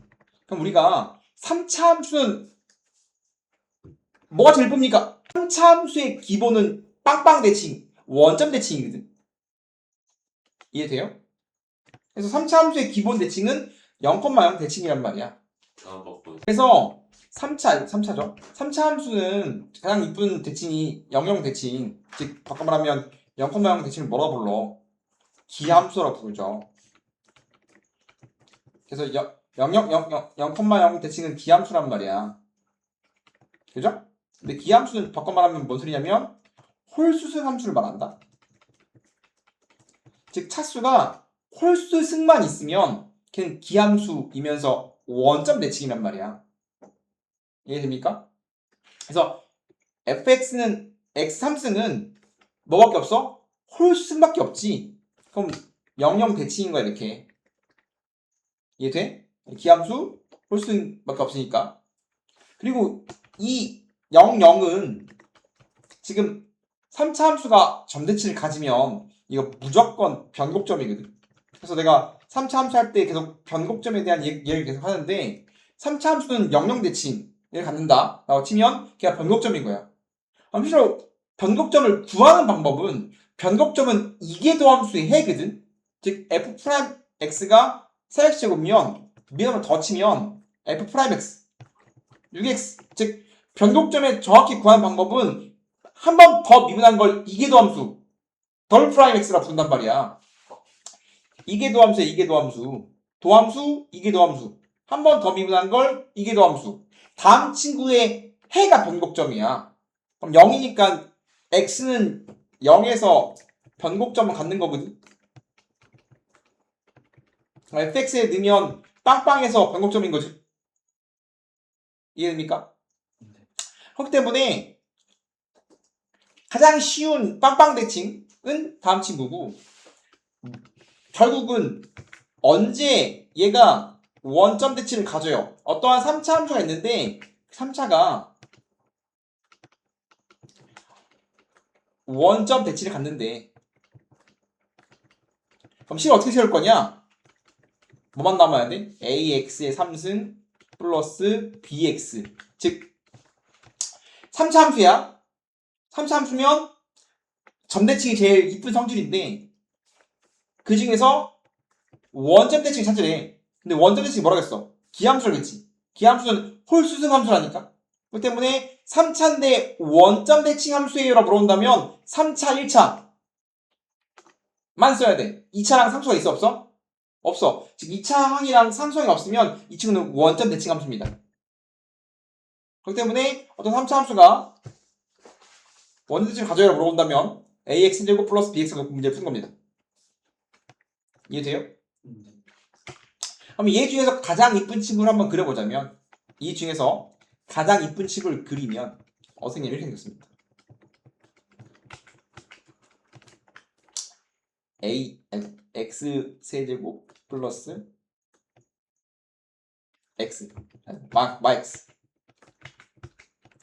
그럼 우리가 3차 함수는 뭐가 제일 쁩니까? 3차 함수의 기본은 빵빵 대칭, 원점 대칭이거든. 이해돼요? 그래서 3차 함수의 기본 대칭은 0,0 대칭이란 말이야. 그래서 3차죠. 3차 함수는 가장 이쁜 대칭이 00 대칭, 즉 바꿔 말하면 0,0 대칭을 뭐라 불러? 기함수라고 부르죠. 그래서 0,0 대칭은 기함수란 말이야. 그죠? 근데 기함수는 바꿔 말하면 뭔 소리냐면 홀수승 함수를 말한다. 즉 차수가 홀수승만 있으면 걔는 기함수이면서 원점 대칭이란 말이야. 이해됩니까? 그래서 fx는 x3승은 뭐밖에 없어? 홀수승밖에 없지. 그럼 00 대칭인 거야 이렇게. 이해돼? 기함수 홀수밖에 없으니까. 그리고 이 00은 지금 3차 함수가 점대치를 가지면 이거 무조건 변곡점이거든. 그래서 내가 3차 함수 할 때 계속 변곡점에 대한 얘기를 계속 하는데 3차 함수는 00 대칭을 갖는다 라고 치면 걔가 변곡점인 거야. 실제로 변곡점을 구하는 방법은 변곡점은 이계도함수의 해거든. 즉 f 프라임 x가 4x제곱이면 미분을 더 치면 f 프라임 x 6x, 즉 변곡점에 정확히 구하는 방법은 한 번 더 미분한 걸 이계도함수 덜 프라임 x라 부른단 말이야. 이계도함수야 이계도함수. 도함수 이계도함수. 한 번 더 미분한 걸 이게 더함수. 다음 친구의 해가 변곡점이야. 그럼 0이니까 x는 0에서 변곡점을 갖는 거거든. fx에 넣으면 빵빵해서 변곡점인 거지. 이해됩니까? 그렇기 때문에 가장 쉬운 빵빵 대칭은 다음 친구고, 결국은 언제 얘가 원점 대칭을 가져요. 어떠한 3차 함수가 있는데 3차가 원점 대칭을 갖는데, 그럼 식을 어떻게 세울 거냐? 뭐만 남아야 돼? ax의 3승 플러스 bx. 즉 3차 함수야. 3차 함수면 점대칭이 제일 이쁜 성질인데 그 중에서 원점 대칭을 찾으래. 근데 원점 대칭이 뭐라고 했어? 기함수라겠지. 기함수는 홀수승 함수라니까. 그렇기 때문에 3차인데 원점 대칭 함수예요 라고 물어본다면 3차, 1차만 써야 돼. 2차랑 상수가 있어 없어? 없어. 즉 2차 항이랑 상수항이 없으면 이 친구는 원점 대칭 함수입니다. 그렇기 때문에 어떤 3차 함수가 원점 대칭을 가져요라고 물어본다면 ax제곱 플러스 bx가 놓고 문제를 푸는 겁니다. 이해돼요? 그럼 얘 중에서 가장 이쁜 친구를 한번 그려보자면, 이 중에서 가장 이쁜 친구를 그리면 선생님 이렇게 생겼습니다. x 세제곱 플러스 x 마x.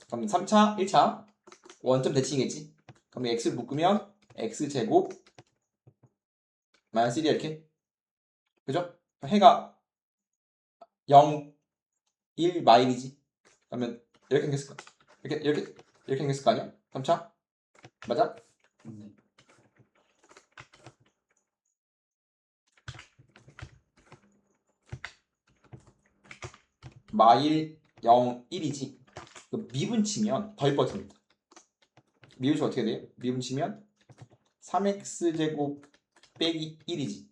그럼 3차, 1차 원점 대칭이겠지? 그럼 x를 묶으면 x제곱 마이너스 1이야 이렇게. 그죠? 해가 0, 1 마일이지. 그러면 이렇게 생겼을 거야. 이렇게 생겼을 거 아니야? 3차? 맞아? 마일 0, 1이지. 미분 치면 더 이뻐집니다. 미분 치면 어떻게 돼요? 미분 치면 3x제곱 빼기 1이지.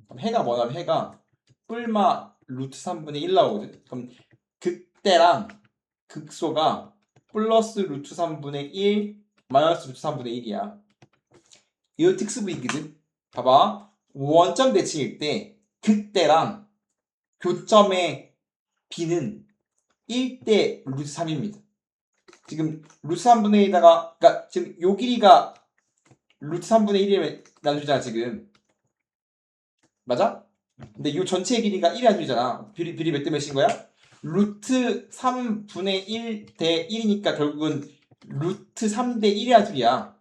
그럼 해가 뭐냐면 해가 뿔마 루트 3분의 1 나오거든. 그럼 극대랑 극소가 플러스 루트 3분의 1 마이너스 루트 3분의 1이야. 이거 특수부이거든. 봐봐. 원점 대칭일 때 극대랑 교점의 b는 1대 루트 3입니다. 지금 루트 3분의 1에다가, 그러니까 지금 요 길이가 루트 3분의 1이 나눠주잖아 지금. 맞아? 근데 요 전체 길이가 1이 나눠주잖아. 비리 몇 대 몇인 거야? 루트 3분의 1 대 1이니까 결국은 루트 3 대 1의 한술이야.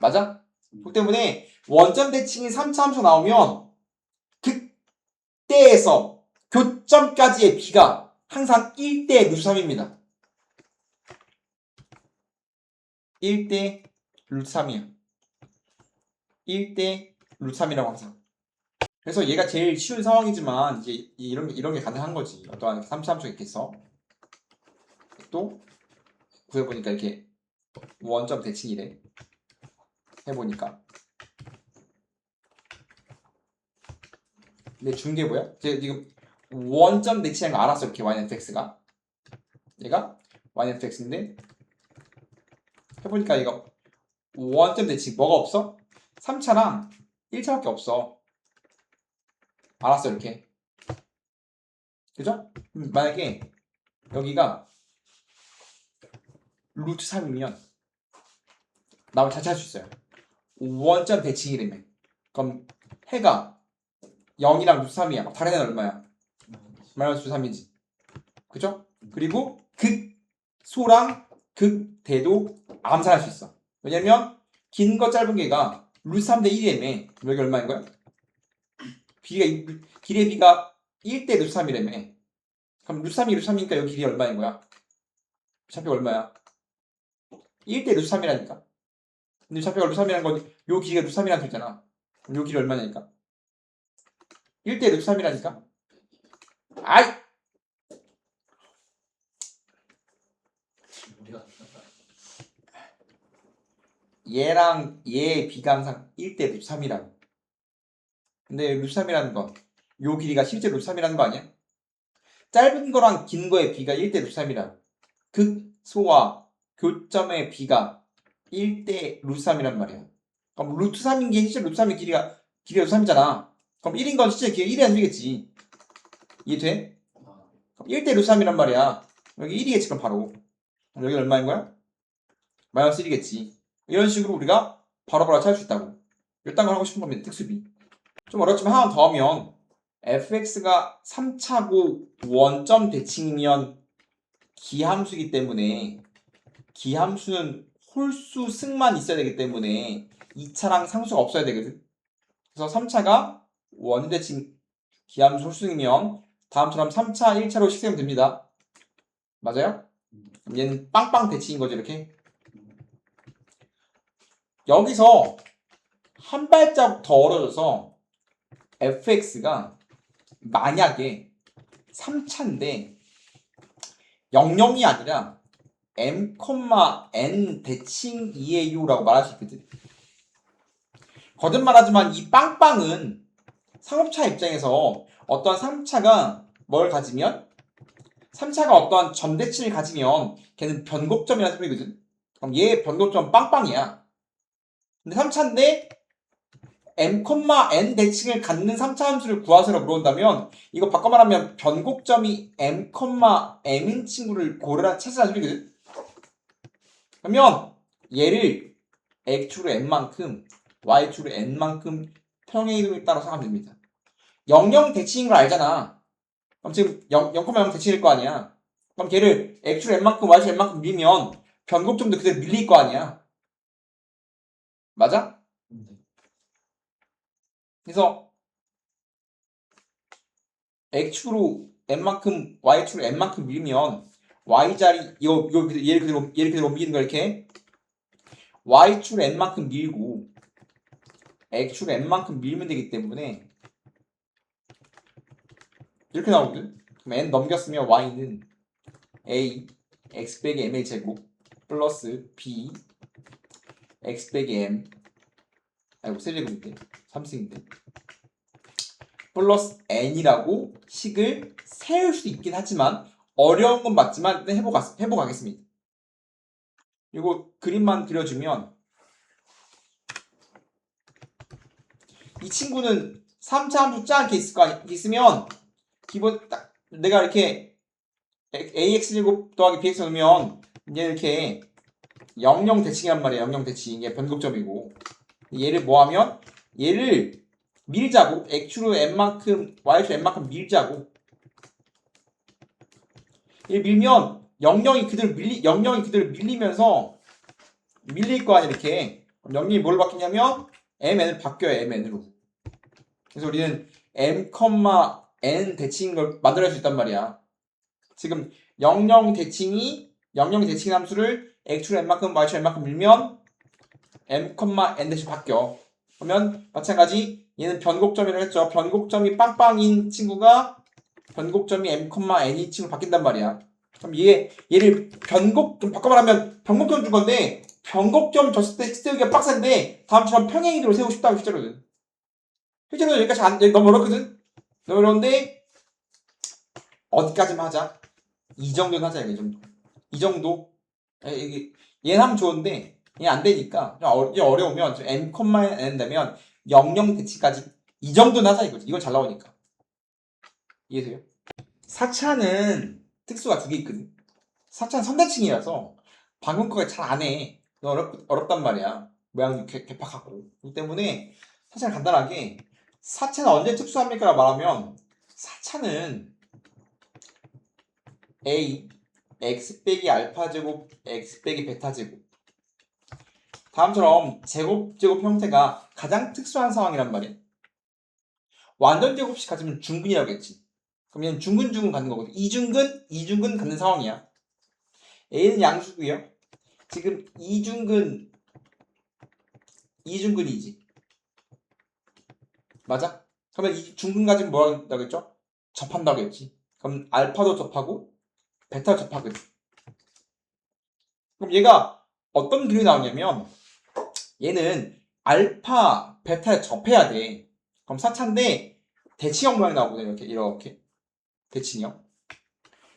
맞아? 그렇기 때문에 원점 대칭이 3차 함수 나오면 극대에서 교점까지의 b가 항상 1대 루트 3입니다. 1대 루트 3이야. 1대 루트 3이라고 항상. 그래서 얘가 제일 쉬운 상황이지만 이제 이런 게 가능한 거지. 어떠한 3차 함수가 있겠어. 또 구해보니까 이렇게 원점 대칭이래. 해보니까. 근데 준 게 뭐야? 제가 지금 원점 대칭한 거 알았어. 이렇게 yfx가. 얘가 yfx인데 해보니까 이거 원점 대칭 뭐가 없어? 3차랑 1차밖에 없어. 알았어 이렇게. 그죠? 만약에 여기가 루트 3이면 나만 자체할 수 있어요. 원점 대칭이라며. 그럼 해가 0이랑 루트 3이야. 다른 애는 얼마야? 마이너스 루트 3이지. 그죠? 그리고 극소랑 극대도 암산할 수 있어. 왜냐면 긴 거 짧은 게가 루트 3 대 1이라며. 여기 얼마인 거야? 길이의 b가 1대 루트 3이라며. 그럼 루트 3이 루트 3이니까 여기 길이 얼마인 거야? 좌표가 얼마야? 1대 루트 3이라니까. 근데 좌표가 루트 3이라는 건 요 길이가 루트 3이라는 소리잖아. 그럼 요 길이 얼마냐니까. 1대 루트 3이라니까. 아이! 얘랑 얘의 b가 항상 1대 루트 3이라고. 근데 루트 3이라는 건 요 길이가 실제 루트 3이라는 거 아니야? 짧은 거랑 긴 거의 비가 1대 루트 3이라. 극소와 교점의 비가 1대 루트 3이란 말이야. 그럼 루트 3인 게 실제 루트 3의 길이가 루트 3이잖아. 그럼 1인 건 실제 길이가 1이 아니겠지. 이해돼? 그럼 1대 루트 3이란 말이야. 여기 1이겠지 그럼 바로. 여기 얼마인 거야? 마이너스 1이겠지. 이런 식으로 우리가 바로바로 찾을 수 있다고. 이딴 걸 하고 싶은 겁니다. 특수비. 좀 어렵지만 하나 더 하면 fx가 3차고 원점 대칭이면 기함수이기 때문에 기함수는 홀수 승만 있어야 되기 때문에 2차랑 상수가 없어야 되거든. 그래서 3차가 원대칭 기함수 홀수이면 다음처럼 3차, 1차로 식세면 됩니다. 맞아요? 얘는 빵빵 대칭인 거죠, 이렇게. 여기서 한 발자국 더 어려져서 fx가 만약에 3차인데 00이 아니라 m, n 대칭이에요 라고 말할 수 있거든. 거듭말하지만 이 빵빵은 상업차 입장에서 어떠한 3차가 뭘 가지면 3차가 어떠한 점대칭을 가지면 걔는 변곡점이라는 소리거든. 그럼 얘 변곡점 빵빵이야. 근데 3차인데 m, n 대칭을 갖는 3차 함수를 구하세요 물어본다면 이거 바꿔 말하면 변곡점이 m, m인 친구를 고르라 찾으라는 소리거든. 그러면 얘를 x축으로 n만큼 y축으로 n만큼 평행 이동에 따라 생각하면 됩니다. 00 대칭인 걸 알잖아. 그럼 지금 0, 0, 대칭일 거 아니야. 그럼 걔를 x축으로 n만큼 y축으로 n만큼 밀면 변곡점도 그대로 밀릴 거 아니야. 맞아? 그래서 x축으로 n만큼 y축으로 n만큼 밀면 y자리 얘를 그대로 옮기는 거 이렇게 y축으로 n만큼 밀고 x축으로 n만큼 밀면 되기 때문에 이렇게 나오거든. 그럼 n 넘겼으면 y는 a x 빼기 m의 제곱 플러스 b x 빼기 m 아이고 세제곱인데 3승인데 플러스 n이라고 식을 세울 수 있긴 하지만 어려운 건 맞지만 해보가겠습니다. 이거 그림만 그려주면 이 친구는 3차 함수 짜 있으면 기본 딱 내가 이렇게 ax 제곱 더하기 bx 넣으면 이제 이렇게 00 대칭이란 말이야. 00 대칭 이게 변곡점이고 얘를 뭐하면 얘를 밀자고 x축으로 n만큼 y축으로 n만큼 밀자고 얘를 밀면 00이 그대로 밀리면서 밀릴 거 아니야 이렇게. 0이 뭘 바뀌냐면 mn을 바뀌어요. mn으로. 그래서 우리는 m, n 대칭인 걸 만들어낼 수 있단 말이야. 지금 00 대칭인 함수를 x축으로 n만큼 y축으로 n만큼 밀면 m, n 대신 바뀌어. 그러면 마찬가지 얘는 변곡점이라고 했죠. 변곡점이 빵빵인 친구가 변곡점이 m, n인 친구로 바뀐단 말이야. 그럼 얘를 좀 바꿔 말하면 변곡점 줄 건데 변곡점 줬을 때 세우기가 빡센데 다음처럼 평행이동을 세우고 싶다고 실제로는. 실제로 여기까지 너무 어렵거든. 너무 어려운데 어디까지만 하자. 이 정도는 하자 이 정도. 이 정도. 얘는 하면 좋은데 얘 안 되니까 이제 어려우면 m, n 되면 00 대치까지 이 정도는 하자 이거지. 이건 잘 나오니까. 이해돼요? 4차는 특수가 두 개 있거든. 4차는 선대칭이라서 방금 거가 잘 안 해. 어렵단 말이야. 모양도 개팍하고. 그렇기 때문에 4차는 간단하게 4차는 언제 특수합니까? 라고 말하면 4차는 a x 빼기 알파 제곱 x 빼기 베타 제곱 다음처럼 제곱 형태가 가장 특수한 상황이란 말이야. 완전 제곱식 가지면 중근이라고 했지. 그럼 얘는 중근 갖는 거거든. 이중근 갖는 상황이야. a는 양수고요. 지금 이중근이지. 맞아? 그러면 이 중근 가지면 뭐라고 한다고 했죠? 접한다고 했지. 그럼 알파도 접하고 베타도 접하거든. 그럼 얘가 어떤 그림이 나오냐면 얘는 알파, 베타에 접해야 돼. 그럼 4차인데 대칭형 모양이 나오거든요. 이렇게 대칭형.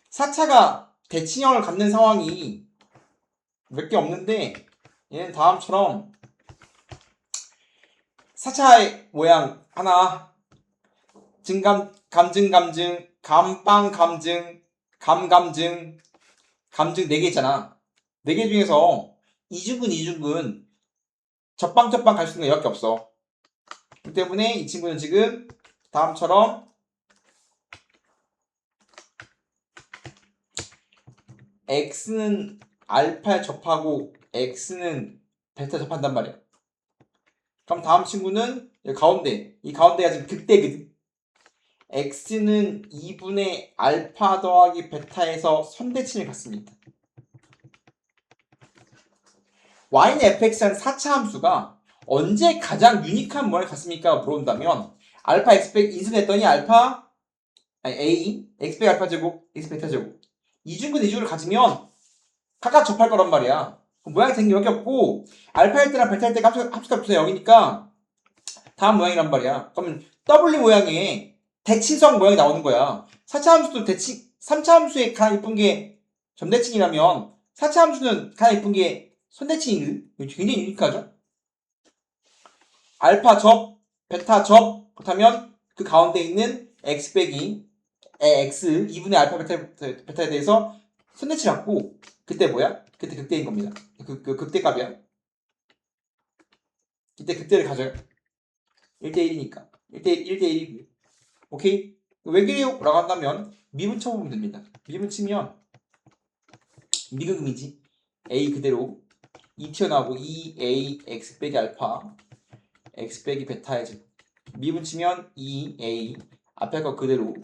4차가 대칭형을 갖는 상황이 몇 개 없는데 얘는 다음처럼 4차의 모양 하나, 감증, 감빵, 감증 4개 있잖아. 4개 중에서 이중근 적방 갈 수 있는 게 이밖에 없어. 그렇기 때문에 이 친구는 지금 다음처럼 x는 알파에 접하고 x는 베타에 접한단 말이야. 그럼 다음 친구는 여기 가운데, 이 가운데가 지금 극대거든. x는 2분의 알파 더하기 베타에서 선대칭을 갖습니다. y는 fx라는 4차 함수가 언제 가장 유니크한 모양을 갖습니까? 물어본다면 알파 x 백 인수했더니 a x 백 알파 제곱 x 베타 제곱 이중근을 가지면 각각 접할 거란 말이야. 모양이 되는 게 여기 없고 알파일 때랑 베타일 때가 합수값이 0이니까 다음 모양이란 말이야. 그러면 W 모양의 대칭성 모양이 나오는 거야. 4차 함수도 3차 함수에 가장 이쁜 게 점대칭이라면 4차 함수는 가장 이쁜 게 선대칭이 굉장히 유니크하죠. 알파 접, 베타 접 그렇다면 그 가운데 있는 x 빼기 x 2분의 알파 베타에 대해서 선대칭 갖고 그때 뭐야? 그때 극대인 겁니다. 그 극대값이야. 이때 극대를 가져요. 1대1이니까 1대1이고요. 오케이? 왜 그래요? 라고 한다면 미분 쳐보면 됩니다. 미분 치면 미분금이지. a 그대로 2 튀어나오고 2a x 빼기 알파 x 빼기 베타의 제곱. 미분 치면 2a 앞에 거 그대로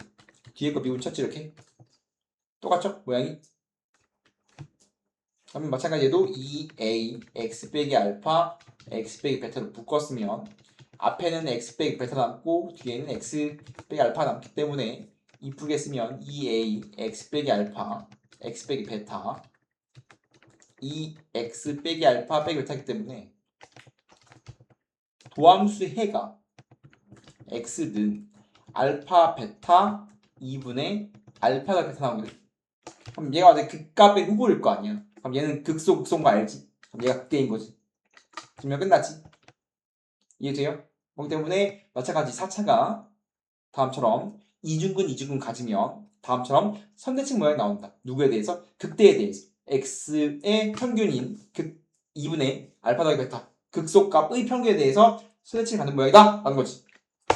뒤에 거 미분 쳤지 이렇게. 똑같죠? 모양이? 그러면 마찬가지 얘도 2a x 빼기 알파 x 빼기 베타로 묶었으면 앞에는 x 빼기 베타 남고 뒤에는 x 빼기 알파 남기 때문에 이쁘게 쓰면 2a x 빼기 알파 x 빼기 베타 2x 빼기 알파 빼기 베타이기 때문에 도함수 해가 x는 알파 베타 2분의 알파가 베타 나오거든. 그럼 얘가 이제 극값의 후보일 거 아니야. 그럼 얘는 극소인 거 알지? 그럼 얘가 극대인 거지. 그러면 끝났지. 이해돼요? 그렇기 때문에 마찬가지 4차가 다음처럼 이중근 가지면 다음처럼 선대칭 모양이 나온다. 누구에 대해서? 극대에 대해서. x의 평균인 극 2분의 알파 더하기 베타 극소값의 평균에 대해서 선대칭을 갖는 모양이다 라는 거지.